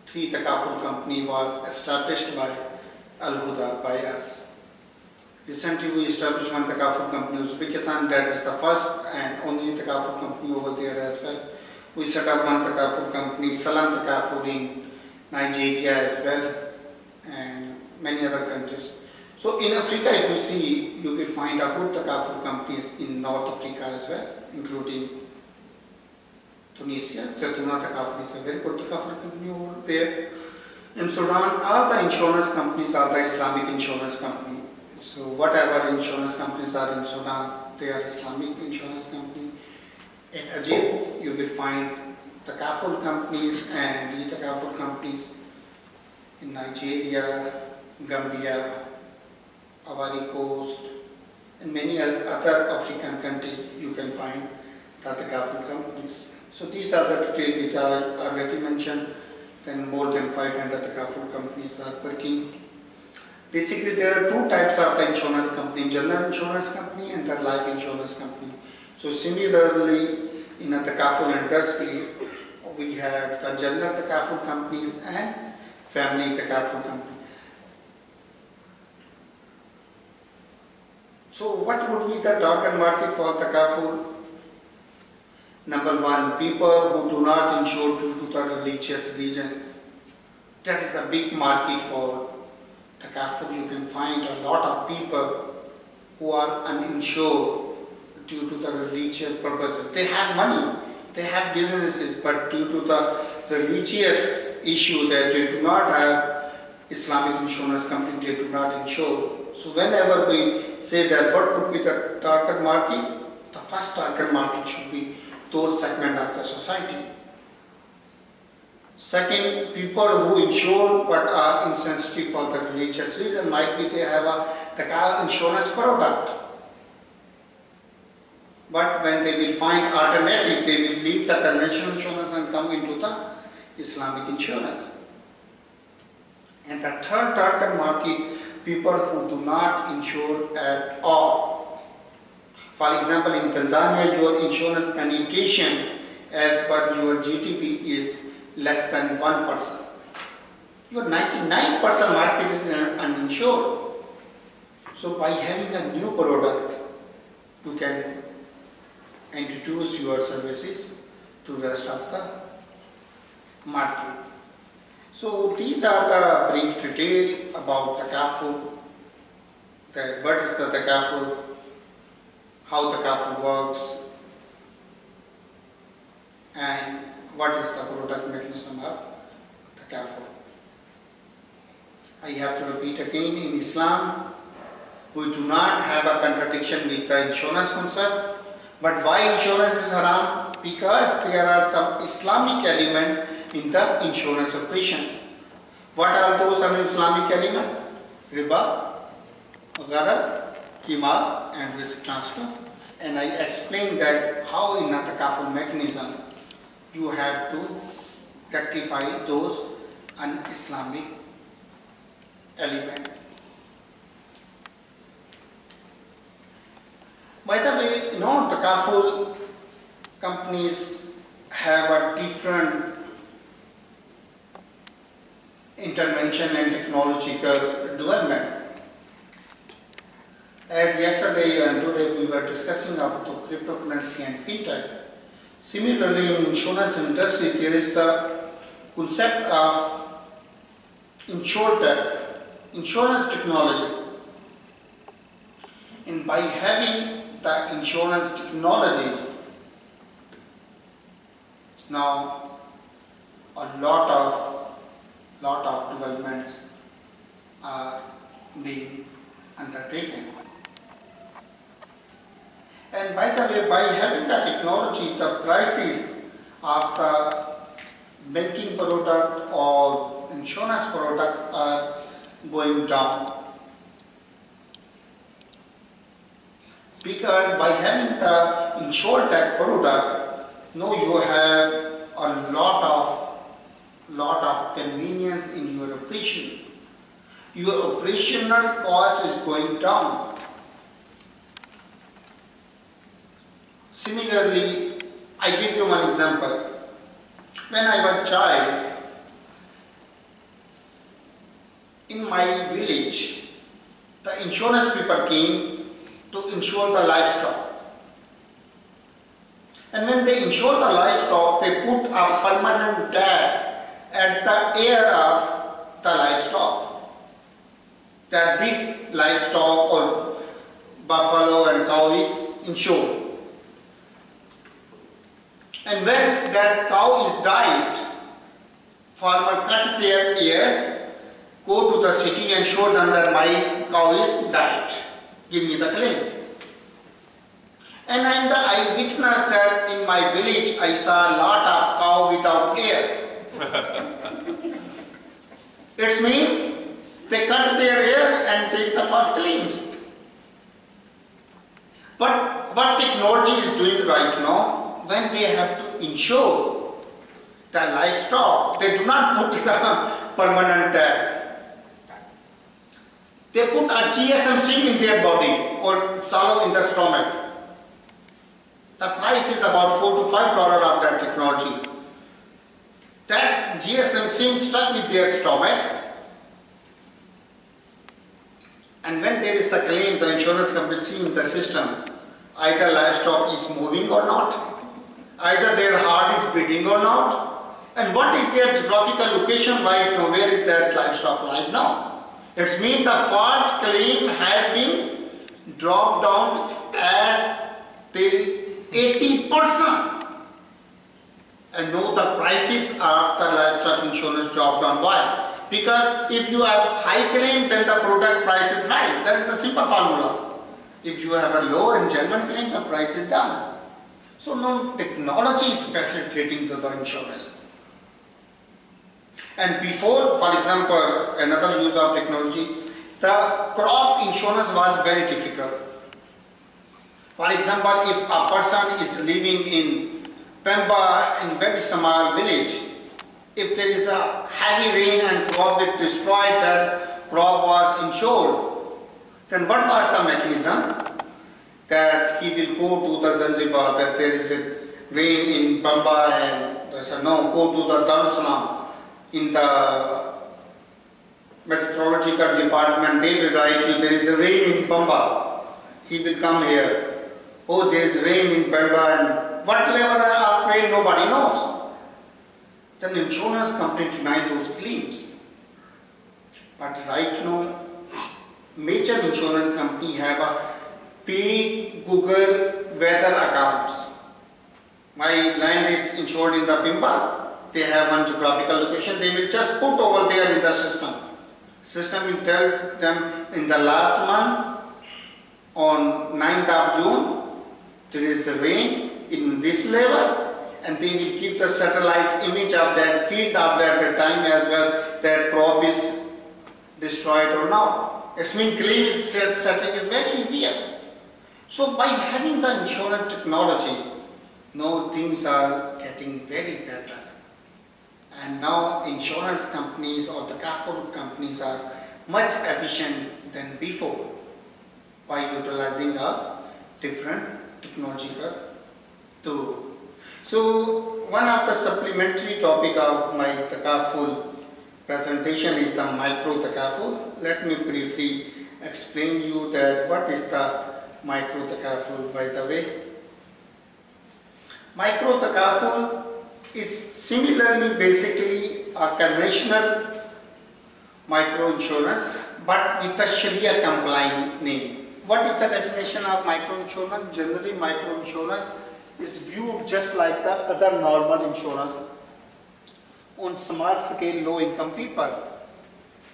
Speaker 1: 3 takaful company was established by Al-Huda, by us. Recently we established one takaful company in Uzbekistan, that is the first and only takaful company over there as well. We set up one takaful company, Salam Takaful, in Nigeria as well, and many other countries. So in Africa, if you see, you will find a good takaful companies in North Africa as well, including Tunisia. Zatuna Takaful is a very good takaful company over there. In Sudan, all the insurance companies are the Islamic insurance company. So whatever insurance companies are in Sudan, they are Islamic insurance company. In Egypt, you will find takaful companies and the takaful companies. In Nigeria, Gambia, Ivory Coast, and many other African countries, you can find the takaful companies. So these are the details which I already mentioned. Then more than 500 takaful companies are working. Basically, there are 2 types of the insurance company: general insurance company and the life insurance company. So similarly, in the takaful industry, we have the general takaful companies and family takaful company. So what would be the target market for takaful? Number 1, people who do not insure due to the religious reasons. That is a big market for takaful. You can find a lot of people who are uninsured due to the religious purposes. They have money, they have businesses, but due to the religious issue that they do not have Islamic insurance company, they do not insure. So whenever we say that what could be the target market, the first target market should be those segments of the society. Second, people who insure but are insensitive for the religious reason, might be they have the car insurance product. But when they will find alternative, they will leave the conventional insurance and come into the Islamic insurance. And the third target market, people who do not insure at all. For example, in Tanzania, your insurance penetration as per your GDP is less than 1%. Your 99% market is uninsured. So by having a new product, you can introduce your services to the rest of the market. So these are the brief detail about takaful, that what is the takaful, how takaful works, and what is the product mechanism of takaful. I have to repeat again, in Islam, we do not have a contradiction with the insurance concept. But why insurance is haram? Because there are some Islamic element in the insurance operation. What are those un-Islamic elements? Riba, gharar, qimar, and risk transfer. And I explained that how in a takaful mechanism you have to rectify those un-Islamic elements. By the way, takaful companies have a different intervention and technological development. As yesterday and today we were discussing about the cryptocurrency and fintech. Similarly, in insurance industry there is the concept of insurtech, insurance technology. And by having the insurance technology, now a lot of developments are being undertaken. And by the way, by having the technology, the prices of the banking product or insurance product are going down. Because by having the insurtech product, you have a lot of convenience in your operation. Your operational cost is going down. Similarly, I give you one example. When I was a child, in my village, the insurance people came to insure the livestock. And when they insure the livestock, they put a permanent tag at the ear of the livestock that this livestock or buffalo and cow is insured. And when that cow is died, farmer cut their ear, go to the city and show them that my cow is died. Give me the claim. And I am the eyewitness that in my village I saw a lot of cow without ear. It means they cut their ear and take the first claims. But what technology is doing right now, when they have to insure the livestock, they do not put the permanent tag. They put a GSM chip in their body or swallow in the stomach. The price is about $4 to $5 of that technology. That GSM chip stuck with their stomach, and when there is the claim, the insurance company seeing the system, either livestock is moving or not, either their heart is beating or not, and what is their geographical location right now, where is that livestock right now. It means the false claim had been dropped down at till 80%. And know the prices of the livestock insurance dropped down. Why? Because if you have high claim, then the product price is high. That is a simple formula. If you have a low and genuine claim, the price is down. So now technology is facilitating the insurance. And before, for example, another use of technology, the crop insurance was very difficult. For example, if a person is living in Pemba, in very small village, if there is a heavy rain and crop is destroyed, that crop was insured, then what was the mechanism? That he will go to the Zanzibar, that there is a rain in Pemba, and they say, no, go to the Dar es Salaam. In the meteorological department, they will write you, there is a rain in Pemba. He will come here. Oh, there is rain in Pemba, and what level of rain nobody knows. then insurance company deny those claims. But right now, major insurance company have a paid Google weather accounts. My land is insured in the Pimba. They have one geographical location. They will just put over there in the system. System will tell them in the last month on 9th of June there is rain in this level, and they will give the satellite image of that field of that time as well, that crop is destroyed or not. It means claim settling is very easier. So by having the insurance technology, now things are getting very better. And now insurance companies or the kafur companies are much efficient than before by utilizing a different technological tool. So one of the supplementary topic of my takaful presentation is the micro takaful. Let me briefly explain you that what is the micro takaful by the way. Micro takaful is similarly basically a conventional micro insurance but with a Sharia compliant name. What is the definition of micro insurance? Generally micro insurance is viewed just like the other normal insurance on small scale low income people.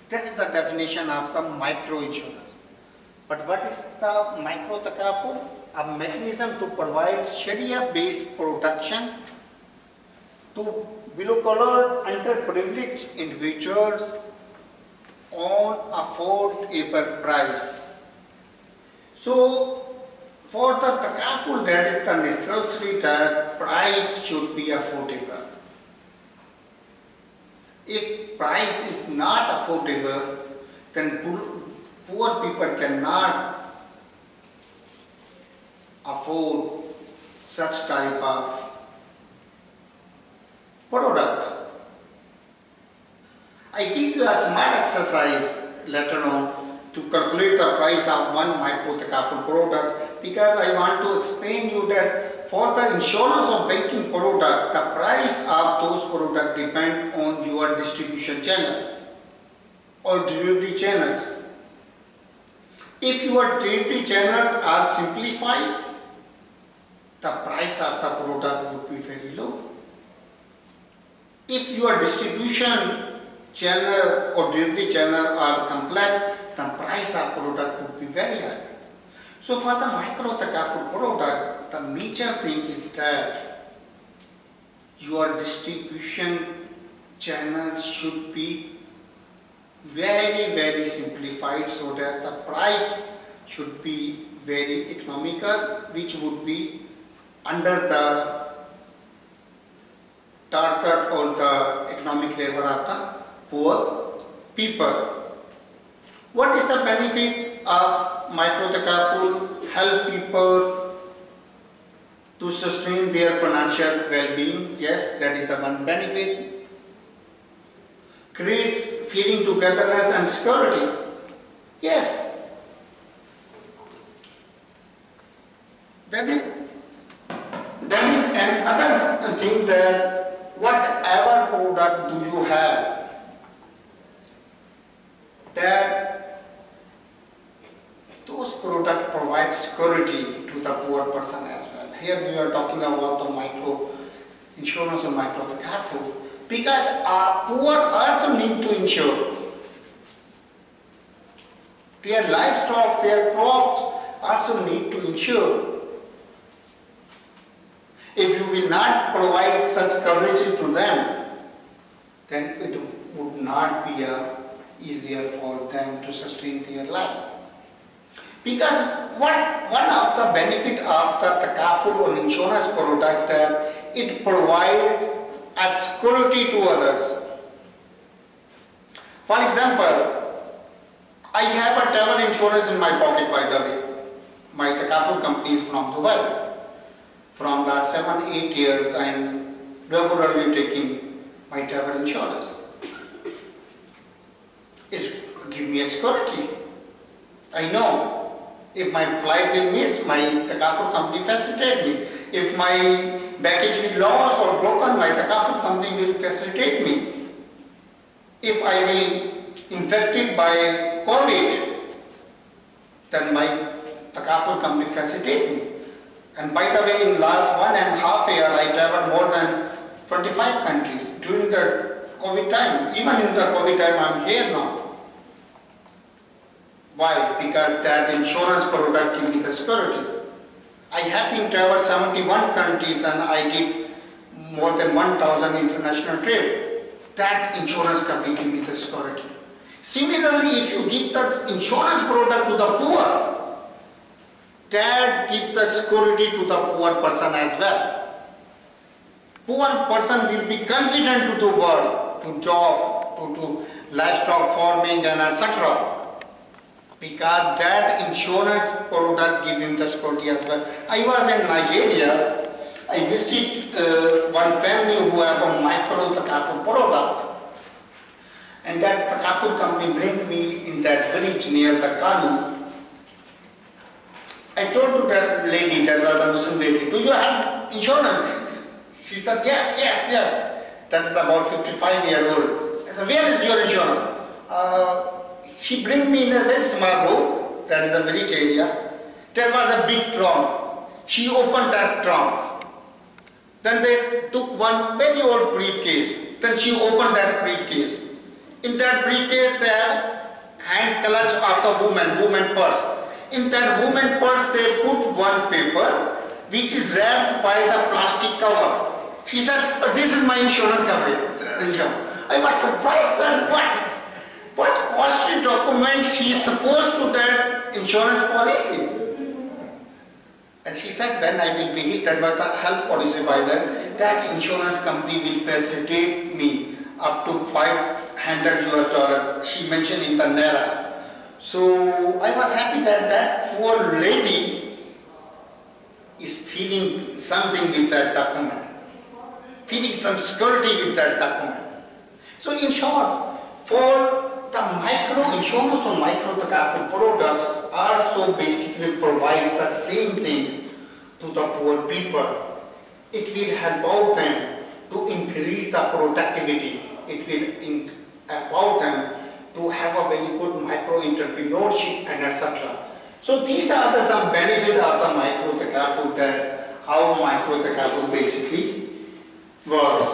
Speaker 1: That is the definition of the micro insurance. But what is the micro takaful? A mechanism to provide Sharia based protection to below collar underprivileged individuals on affordable price. So for the takaful, that is the necessary that price should be affordable. If price is not affordable, then poor people cannot afford such type of product. I give you a smart exercise later on to calculate the price of one micro takaful product, because I want to explain you that for the insurance of banking product, the price of those products depend on your distribution channel or delivery channels. If your delivery channels are simplified, the price of the product would be very low. If your distribution channel or delivery channel are complex, the price of product would be very high. So for the micro takaful product, the major thing is that your distribution channel should be very simplified so that the price should be very economical, which would be under the target or the economic level of the poor people. What is the benefit of micro takaful? Help people to sustain their financial well-being. Yes, that is the one benefit. Creates feeling togetherness and security. Yes. That is another thing, that whatever product do you have, that those products provide security to the poor person as well. Here we are talking about the micro insurance or micro takaful, because poor also need to insure their livestock, their crops also need to insure. If you will not provide such coverage to them, then it would not be easier for them to sustain their life. Because one of the benefit of the takaful or insurance products, that it provides a security to others. For example, I have a travel insurance in my pocket, by the way. My takaful company is from Dubai. From last 7-8 years, I am regularly taking my travel insurance. It gives me a security. I know if my flight will miss, my takaful company facilitate me. If my package will lost or broken, my Takaful company will facilitate me. If I will infected by COVID, then my Takaful company facilitate me. And by the way, in last 1.5 years, I traveled more than 25 countries during the COVID time. Even in the COVID time, I'm here now. Why? Because that insurance product gives me the security. I have been traveled 71 countries and I did more than 1,000 international trade. That insurance company gives me the security. Similarly, if you give the insurance product to the poor, that gives the security to the poor person as well. Poor person will be confident to the world, to job, to livestock farming and etc. Because that insurance product gives him the security as well. I was in Nigeria. I visited one family who have a micro Takaful product. And that Takaful company bring me in that village near the Kanu. I told to that lady, that was a Muslim lady, do you have insurance? She said, yes, yes, yes. That is about 55-year-old. I said, where is your insurance? She bring me in a very small room, that is a village area. There was a big trunk. She opened that trunk. Then they took one very old briefcase. Then she opened that briefcase. In that briefcase they have hand clutch of the woman purse. In that woman purse they put one paper which is wrapped by the plastic cover. She said, but this is my insurance coverage. I was surprised that what costly document she is supposed to that insurance policy. And she said, when I will be hit, that was the health policy by then, that insurance company will facilitate me up to $500. She mentioned in the Naira. So I was happy that that poor lady is feeling something with that document, feeling some security with that document. So in short, for the micro insurance or micro Takaful products also basically provide the same thing to the poor people. It will help out them to increase the productivity. It will help them to have a very good micro entrepreneurship and etc. So these are the some benefits of the micro Takaful, that how micro Takaful basically works.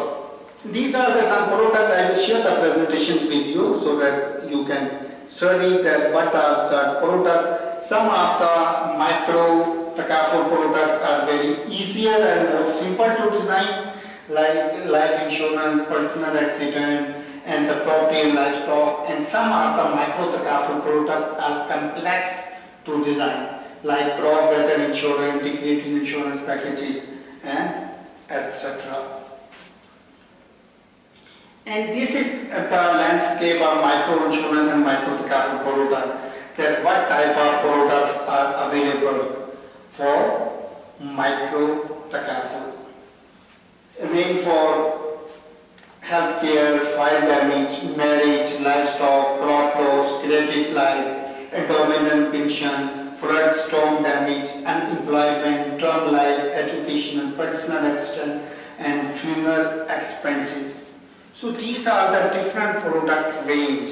Speaker 1: These are the some products. I will share the presentations with you so that you can study that what are the product. Some of the micro Takaful products are very easier and more simple to design, like life insurance, personal accident, and the property and livestock. And some of the micro Takaful products are complex to design, like crop weather insurance, integrated insurance packages, and etc. And this is the landscape of micro insurance and micro Takaful product, that what type of products are available for micro Takaful. Range for healthcare, fire damage, marriage, livestock, crop loss, credit life, endowment pension, flood, storm damage, unemployment, term life, education, personal accident, and funeral expenses. So these are the different product range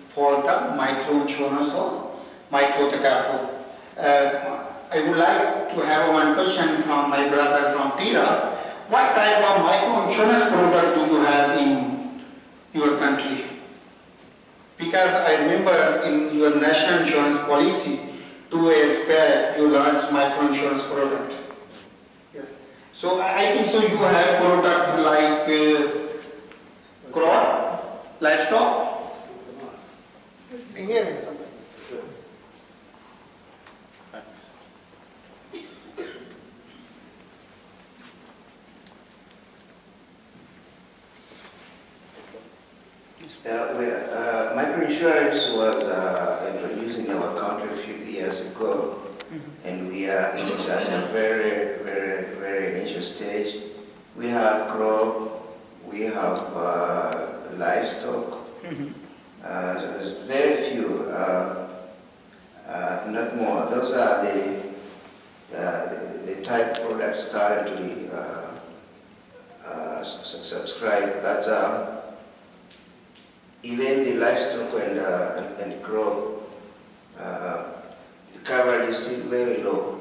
Speaker 1: for the micro insurance or micro Takaful. I would like to have one question from my brother from Tira. What type of micro insurance product do you have in your country? Because I remember in your national insurance policy, 2 years back, you launched micro insurance product. Yes. So I think so you have product like crop, livestock. Here.
Speaker 3: Microinsurance was introduced in our country a few years ago, and we are in a very, very, very initial stage. We have crop, we have livestock. So there's very few, not more. Those are the the type of products currently subscribed, but even the livestock and crop, the coverage is still very low.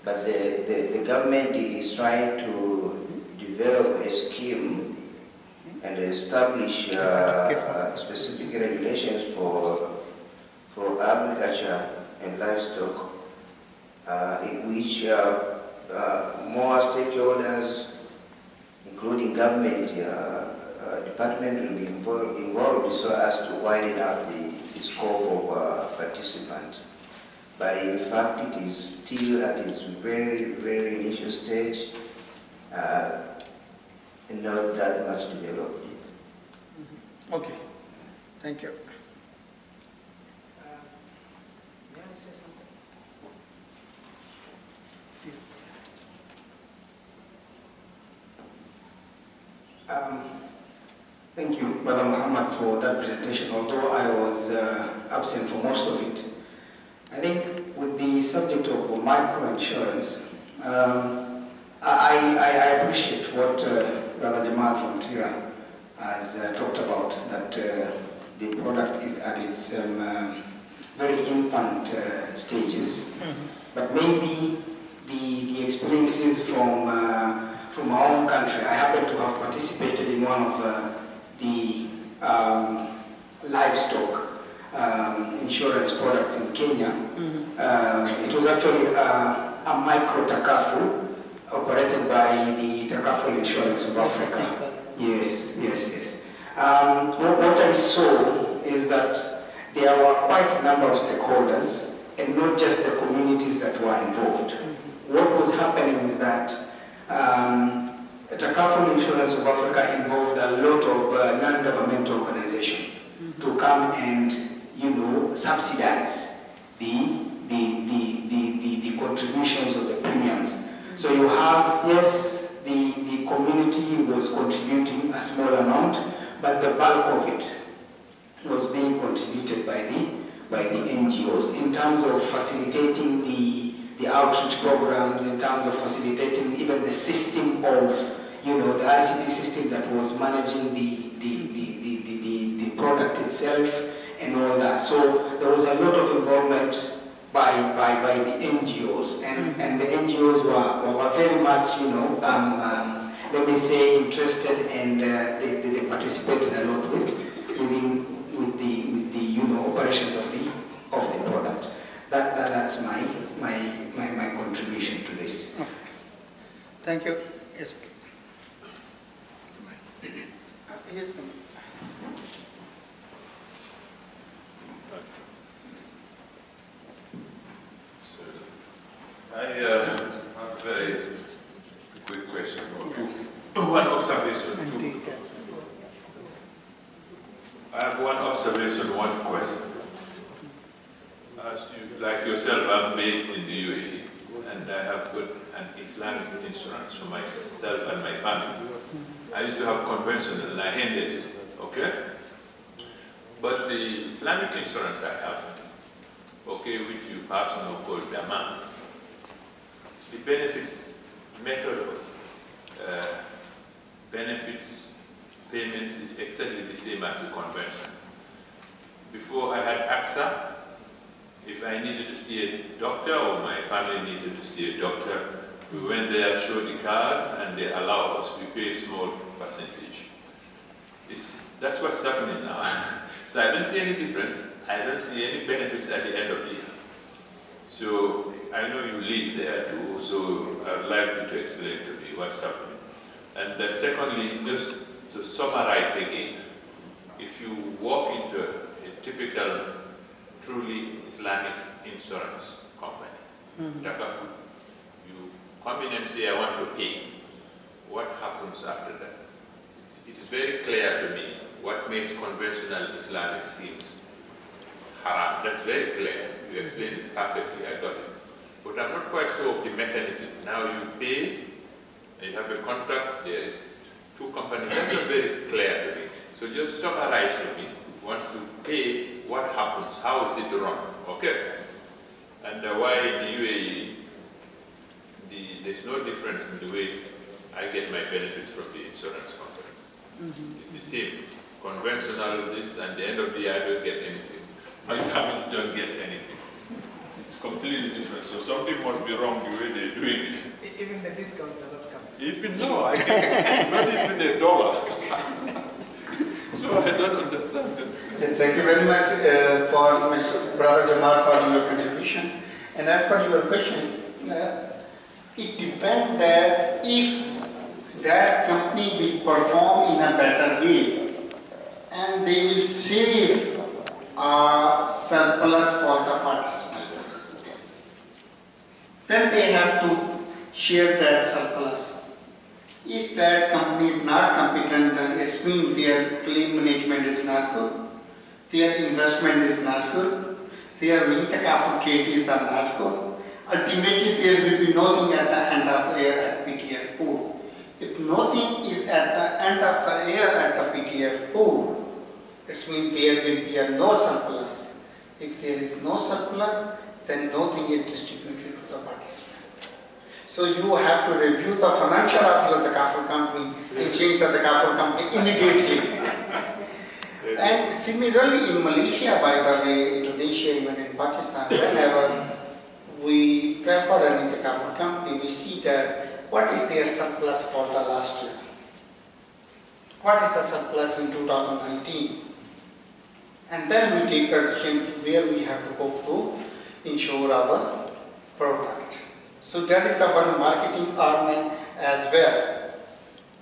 Speaker 3: But the government is trying to develop a scheme and establish specific regulations for agriculture and livestock, in which more stakeholders, including government department, will be involved so as to widen out the scope of participants. But in fact, it is still at its very, very initial stage, and not that much developed.
Speaker 1: Okay, thank you.
Speaker 4: May I say something? Thank you, Brother Muhammad, for that presentation. Although I was absent for most of it, I think with the subject of microinsurance, I appreciate what Brother Jamal from Tira has talked about, that the product is at its very infant stages, but maybe the experiences from our own country. I happen to have participated in one of the livestock insurance products in Kenya. It was actually a micro takafu operated by the Takaful Insurance of Africa. Yes. What I saw is that there were quite a number of stakeholders, and not just the communities that were involved. What was happening is that Takaful Insurance of Africa involved a lot of non-governmental organizations to come and, subsidize the contributions of the premiums. So you have, yes, the community was contributing a small amount, but the bulk of it was being contributed by the NGOs in terms of facilitating the outreach programs, in terms of facilitating even the system of, the ICT system that was managing the product itself and all that. So there was a lot of involvement by the NGOs, and the NGOs were very much, let me say, interested, and they participated a lot with the operations of the product. That's my contribution to this.
Speaker 1: Okay. Thank you. Yes, please. Yes, come on.
Speaker 5: I have a very quick question, or two. One observation, two. I have one observation, one question. As you, like yourself, I'm based in the UAE, and I have got an Islamic insurance for myself and my family. I used to have conventional, and I ended it, okay? But the Islamic insurance I have, okay, which you perhaps know called Daman, the benefits, method of benefits, payments is exactly the same as the convention. Before I had AXA, if I needed to see a doctor or my family needed to see a doctor, we went there, showed the card, and they allow us. We pay a small percentage. That's what's happening now. So I don't see any difference. I don't see any benefits at the end of the year. So I know you live there too, so I'd like you to explain to me what's happening. And secondly, just to summarize again, if you walk into a typical, truly Islamic insurance company, Takaful, you come in and say, I want to pay. What happens after that? It is very clear to me what makes conventional Islamic schemes haram. That's very clear. You explained it perfectly, I got it. But I'm not quite sure of the mechanism. Now you pay, and you have a contract, there is two companies. That's not very clear to me. So just summarize for me. Once you pay, what happens? How is it run? Okay? And why the UAE there's no difference in the way I get my benefits from the insurance company. It's the same. Conventional, this, and the end of the year, I don't get anything. My family don't get anything. It's completely different. So something must be wrong the way they're doing it.
Speaker 6: Even the discounts are not coming.
Speaker 5: Even no, I get not even $1. So I don't understand this.
Speaker 1: Okay, thank you very much for Mr. Brother Jamal for your contribution. And as per your question, it depends that if that company will perform in a better way and they will save surplus for the participant, then they have to share that surplus. If that company is not competent, then it means their claim management is not good, their investment is not good, their re-takaful are not good. Ultimately, there will be nothing at the end of the year at PTF pool. If nothing is at the end of the year at the PTF pool, it means there will be no surplus. If there is no surplus, then nothing is distributed to the participant. So you have to review the financial of your takaful company and change the takaful company immediately. And similarly in Malaysia, by the way, Indonesia, even in Pakistan, whenever we prefer an takaful company, we see that what is their surplus for the last year? What is the surplus in 2019? And then we take the decision to where we have to go to insure our product. So that is the one marketing arm as well.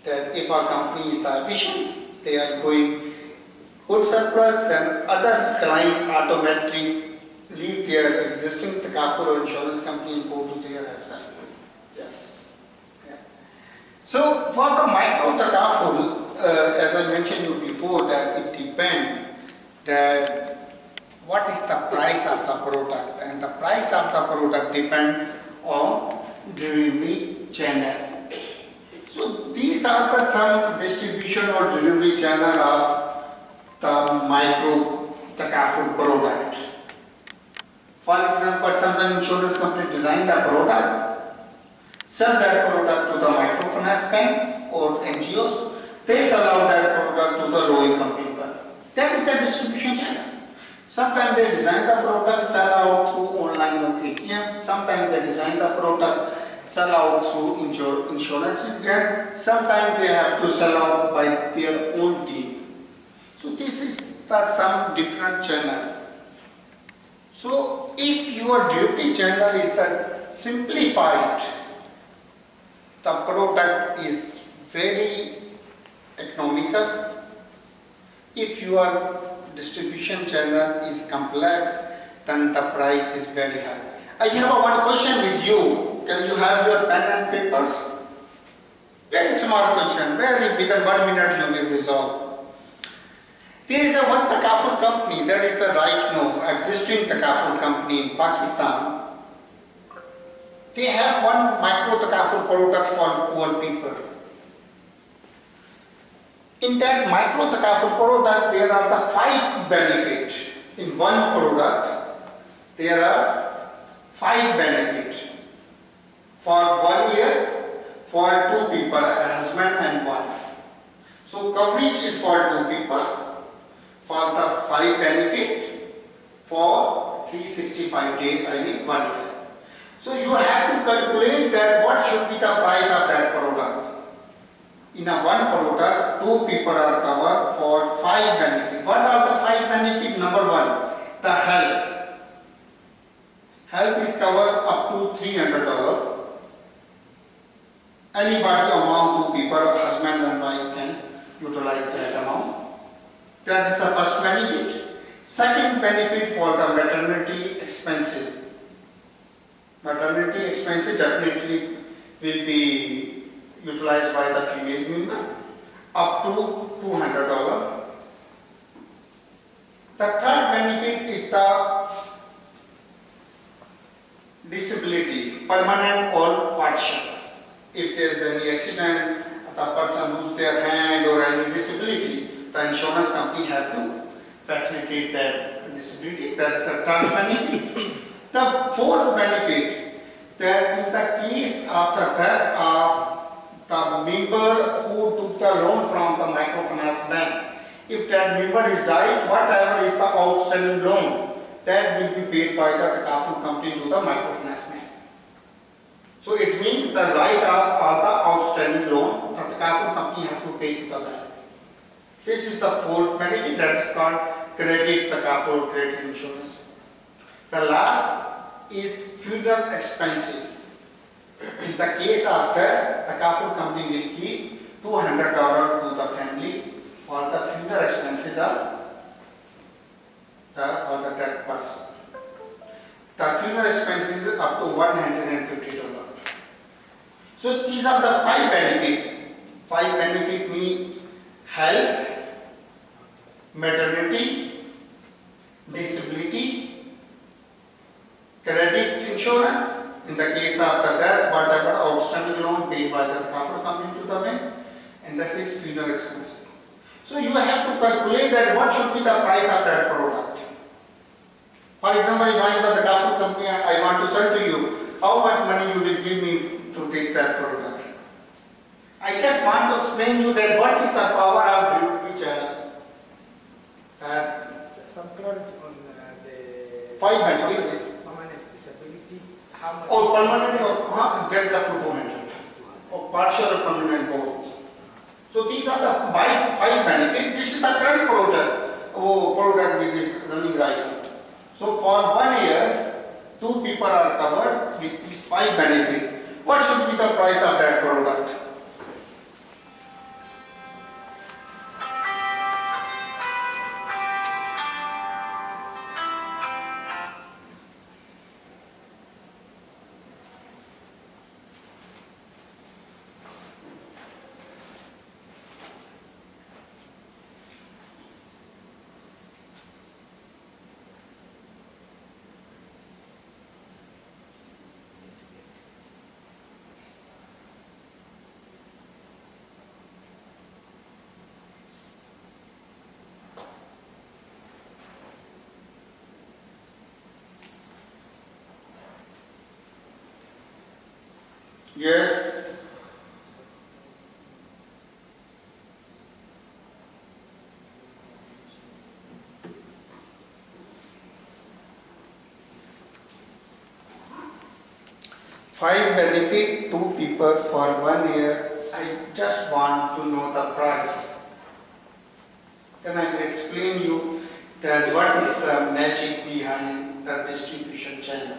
Speaker 1: That if our company is efficient, they are going good surplus, then other client automatically leave their existing takaful or insurance company and go to there as well. Yes. Yeah. So for the micro takaful, as I mentioned you before, that it depends that what is the price of the product, and the price of the product depends on delivery channel. So these are the some distribution or delivery channel of the micro takaful product. For example, sometimes insurance company design the product, sell that product to the microfinance banks or NGOs, they sell out that product to the low income people. That is the distribution channel. Sometimes they design the product, sell out through online or ATM. Sometimes they design the product, sell out through insurance agent. Sometimes they have to sell out by their own team. So this is the some different channels. So if your delivery channel is the simplified, the product is very economical. If your distribution channel is complex, then the price is very high. I have one question with you. Can you have your pen and papers? Very small question, very within 1 minute you will resolve. There is a one takaful company, that is the right now existing takaful company in Pakistan. They have one micro takaful product for poor people. In that micro takaful product, there are the 5 benefits. In one product, there are 5 benefits. For 1 year, for 2 people, a husband and wife. So coverage is for 2 people. For the 5 benefit, for 365 days, I mean 1 year. So you have to calculate that what should be the price of that product. In a one product, 2 people are covered for 5 benefits. What are the 5 benefits? Number 1, the health. Health is covered up to $300. Anybody among 2 people, husband and wife, can utilize that amount. That is the first benefit. Second benefit for the maternity expenses. Maternity expenses definitely will be utilized by the female member up to $200. The third benefit is the disability, permanent or partial. If there is any accident, the person loses their hand or any disability, the insurance company has to facilitate that disability. That's the third benefit. The fourth benefit, that in the case of the death of the member who took the loan from the microfinance bank, if that member is died, whatever is the outstanding loan, that will be paid by the takaful company to the microfinance bank. So it means the right of all the outstanding loan, the takaful company have to pay to the bank. This is the fourth benefit, that is called credit takaful credit insurance. The last is funeral expenses. In the case of death, the takaful company will give $200 to the family for the funeral expenses of for the dead person. The funeral expenses is up to $150. So these are the five benefits. Five benefits mean health, maternity, disability, credit insurance, in the case of the death, whatever outstanding loan paid by the takaful company to the bank, and the sixth funeral expenses. So you have to calculate that what should be the price of that product. For example, if I am the takaful company, I want to sell to you, how much money you will give me to take that product? I just want to explain you that what is the power of delivery channel.
Speaker 6: Some clarity on the
Speaker 1: Five benefits.
Speaker 6: permanent disability. How much?
Speaker 1: Or permanent, or that is up to 200. Or partial or permanent both. So these are the five benefits. This is the current product which is running right now. So for 1 year, 2 people are covered with these five benefits. What should be the price of that product? Yes. Five benefit 2 people for 1 year. I just want to know the price. Then I will explain you that what is the magic behind the distribution channel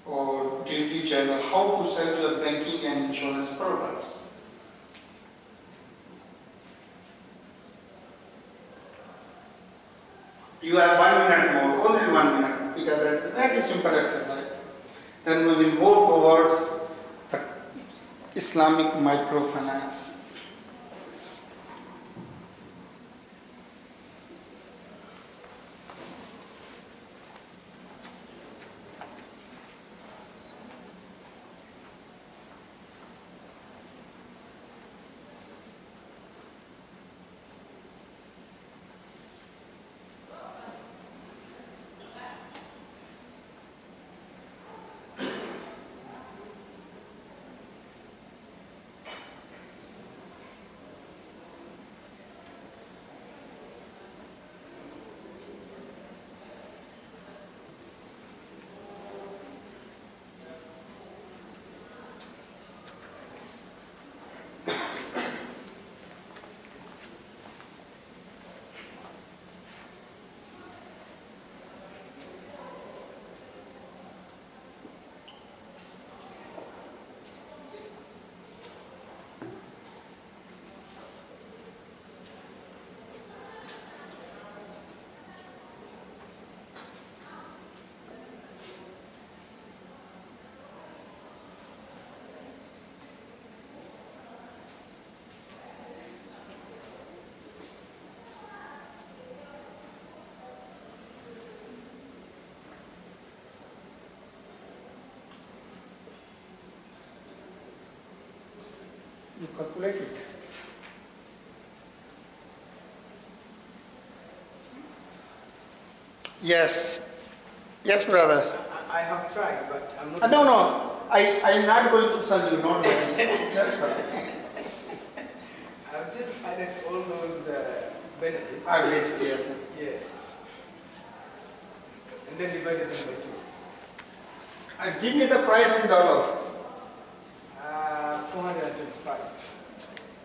Speaker 1: or delivery channel, how to sell your banking and insurance products. You have 1 minute more, only 1 minute, because that is a very simple exercise. Then we will move towards the Islamic microfinance. You calculate it. Yes. Yes, brother.
Speaker 6: I have tried, but I'm not.
Speaker 1: No. I'm not going to sell you, don't worry.
Speaker 6: I've just added all those benefits.
Speaker 1: Yes, yes.
Speaker 6: Yes. And then divided them by 2.
Speaker 1: Give me the price in dollar.
Speaker 6: 425.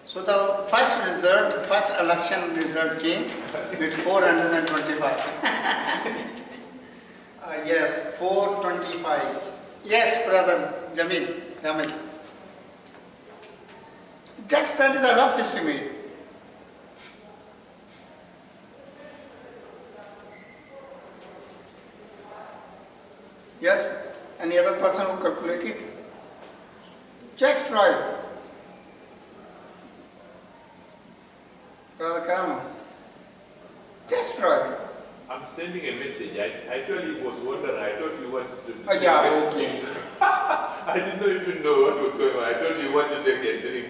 Speaker 1: So the first election result came with 425. Yes, 425. Yes, brother Jamil. That is a rough estimate. Yes, any other person who calculate it? Just try. Brother Karama, just try.
Speaker 5: I'm sending a message. I actually was wondering, I thought you wanted to...
Speaker 1: Yeah, okay.
Speaker 5: I did not even know what was going on. I thought you wanted to take a drink.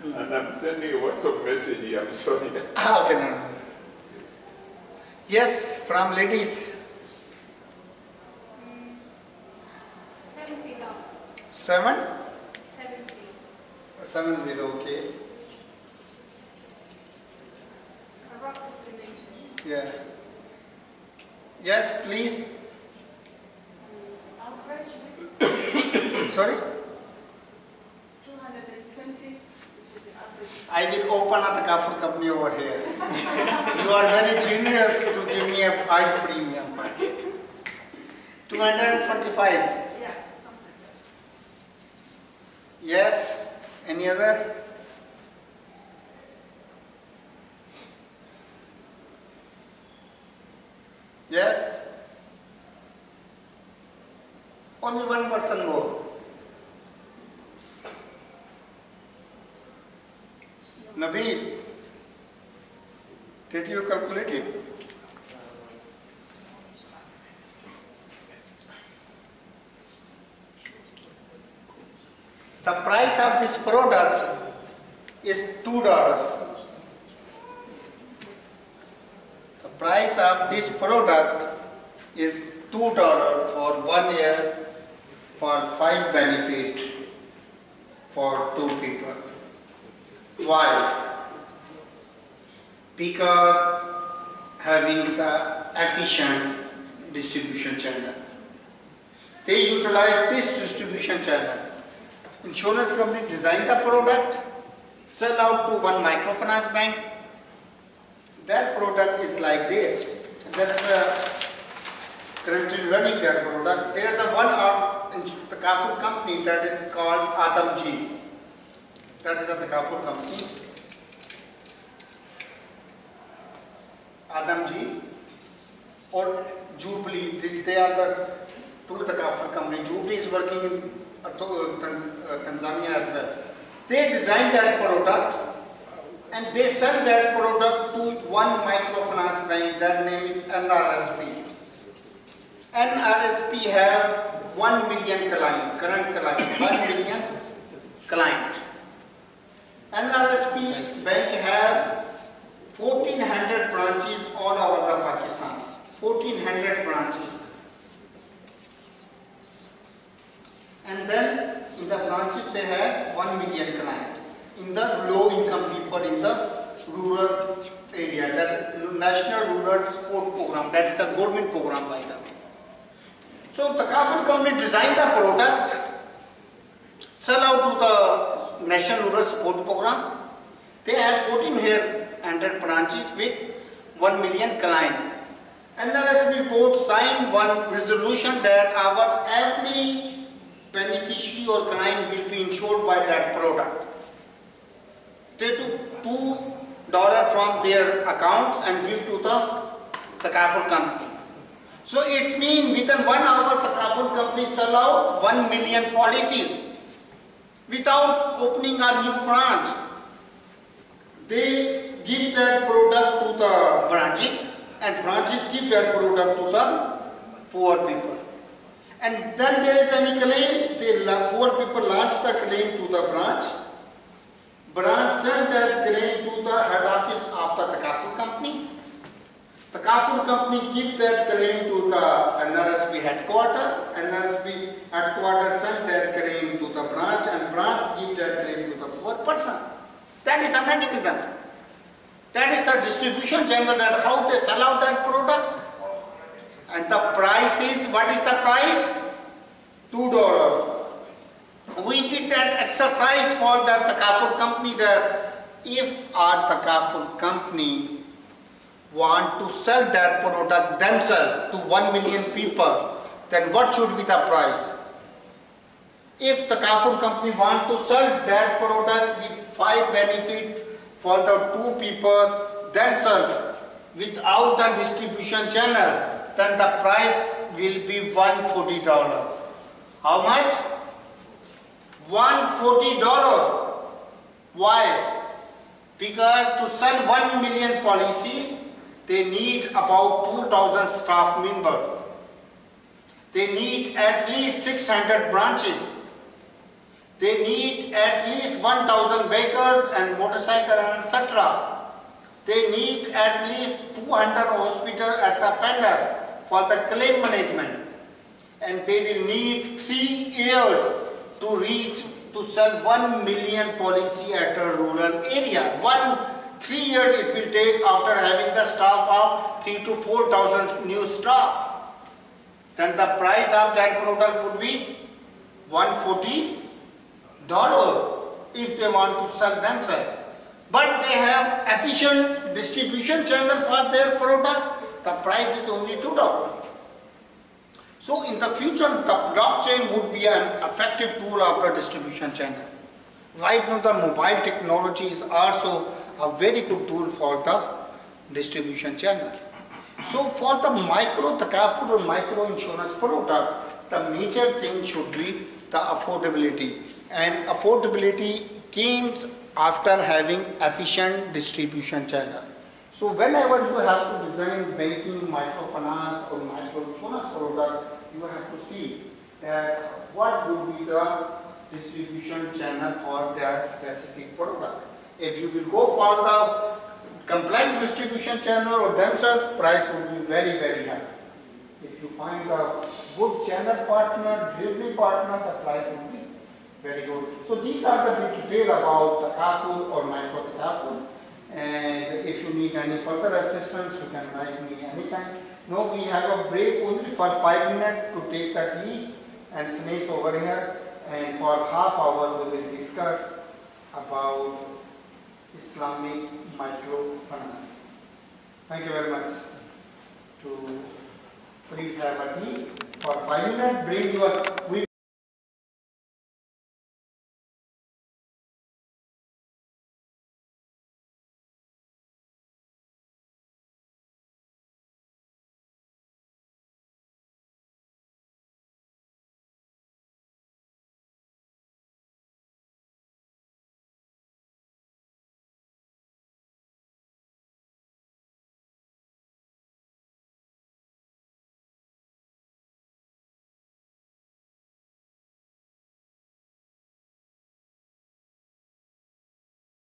Speaker 5: And I'm sending a WhatsApp message here. I'm sorry.
Speaker 1: Okay, no. Yes, from ladies.
Speaker 7: $70.
Speaker 1: 7?
Speaker 7: 70.
Speaker 1: 70, okay.
Speaker 7: A rough estimation.
Speaker 1: Yeah. Yes, please.
Speaker 7: Average
Speaker 1: Sorry?
Speaker 7: 220, which is the average.
Speaker 1: I will open up the Kafur company over here. You are very generous to give me a high premium. 225.
Speaker 7: Yeah, something.
Speaker 1: Yes. Any other? Yes. Only one person more. Nabil, did you calculate it? The price of this product is $2. The price of this product is $2 for 1 year for 5 benefit for 2 people. Why? Because having the efficient distribution channel. They utilize this distribution channel. Insurance company design the product, sell out to one microfinance bank. That product is like this. That is currently running that product. There is a one in the Kafur company that is called Adamji. That is the Kafur company. Adamji or Jubilee, they are the two Kafur company. Jubilee is working in Tanzania as well. They designed that product and they sell that product to one microfinance bank. That name is NRSP. NRSP have 1 million client, current client, 1 million client. NRSP bank have 1400 branches all over the Pakistan. 1400 branches. And then in the branches they have 1 million client. In the low income people in the rural area, that is National Rural Support Program, that is the government program by them. So the Kafur company designed the product, sell out to the National Rural Support Program. They have 1400 branches with 1 million client. And the NRSP board signed one resolution that our every beneficiary or client will be insured by that product. They took $2 from their account and give to the Kafur company. So it means within 1 hour the Kafur company sell out 1 million policies without opening a new branch. They give that product to the branches and branches give that product to the poor people. And then there is any claim, the poor people launch the claim to the branch. Branch send that claim to the head office of the Kafur company. The Kafur company give that claim to the NRSP headquarters. NRSP headquarters send that claim to the branch, and branch give that claim to the poor person. That is the mechanism. That is the distribution channel, that how they sell out that product. And the price is, what is the price? $2. We did that exercise for the Takaful company, that if our Takaful company want to sell that product themselves to 1 million people, then what should be the price? If the Takaful company want to sell that product with 5 benefits for the 2 people themselves without the distribution channel, then the price will be $140. How much? $140. Why? Because to sell 1 million policies, they need about 2,000 staff members. They need at least 600 branches. They need at least 1,000 vehicles and motorcycles and etc. They need at least 200 hospitals at the Pender for the claim management. And they will need 3 years to reach to sell 1 million policy at a rural areas. 3 years it will take after having the staff of 3,000 to 4,000 new staff. Then the price of that product would be $140 if they want to sell themselves. But they have efficient distribution channel for their product. The price is only $2. So in the future, the blockchain would be an effective tool of the distribution channel. Right now, the mobile technology is also a very good tool for the distribution channel. So for the micro takaful or micro insurance product, the major thing should be the affordability. And affordability comes after having efficient distribution channel. So whenever you have to design banking, microfinance or microinsurance product, you have to see that what would be the distribution channel for that specific product. If you will go for the compliant distribution channel or themselves, price will be very, very high. If you find a good channel partner, delivery partner, the price will be very good. So these are the details about Takaful or micro Takaful. And if you need any further assistance, you can write me anytime. Now we have a break only for 5 minutes to take a tea and snacks over here. And for half hour we will discuss about Islamic microfinance. Thank you very much. To please have a tea for 5 minutes. Bring your.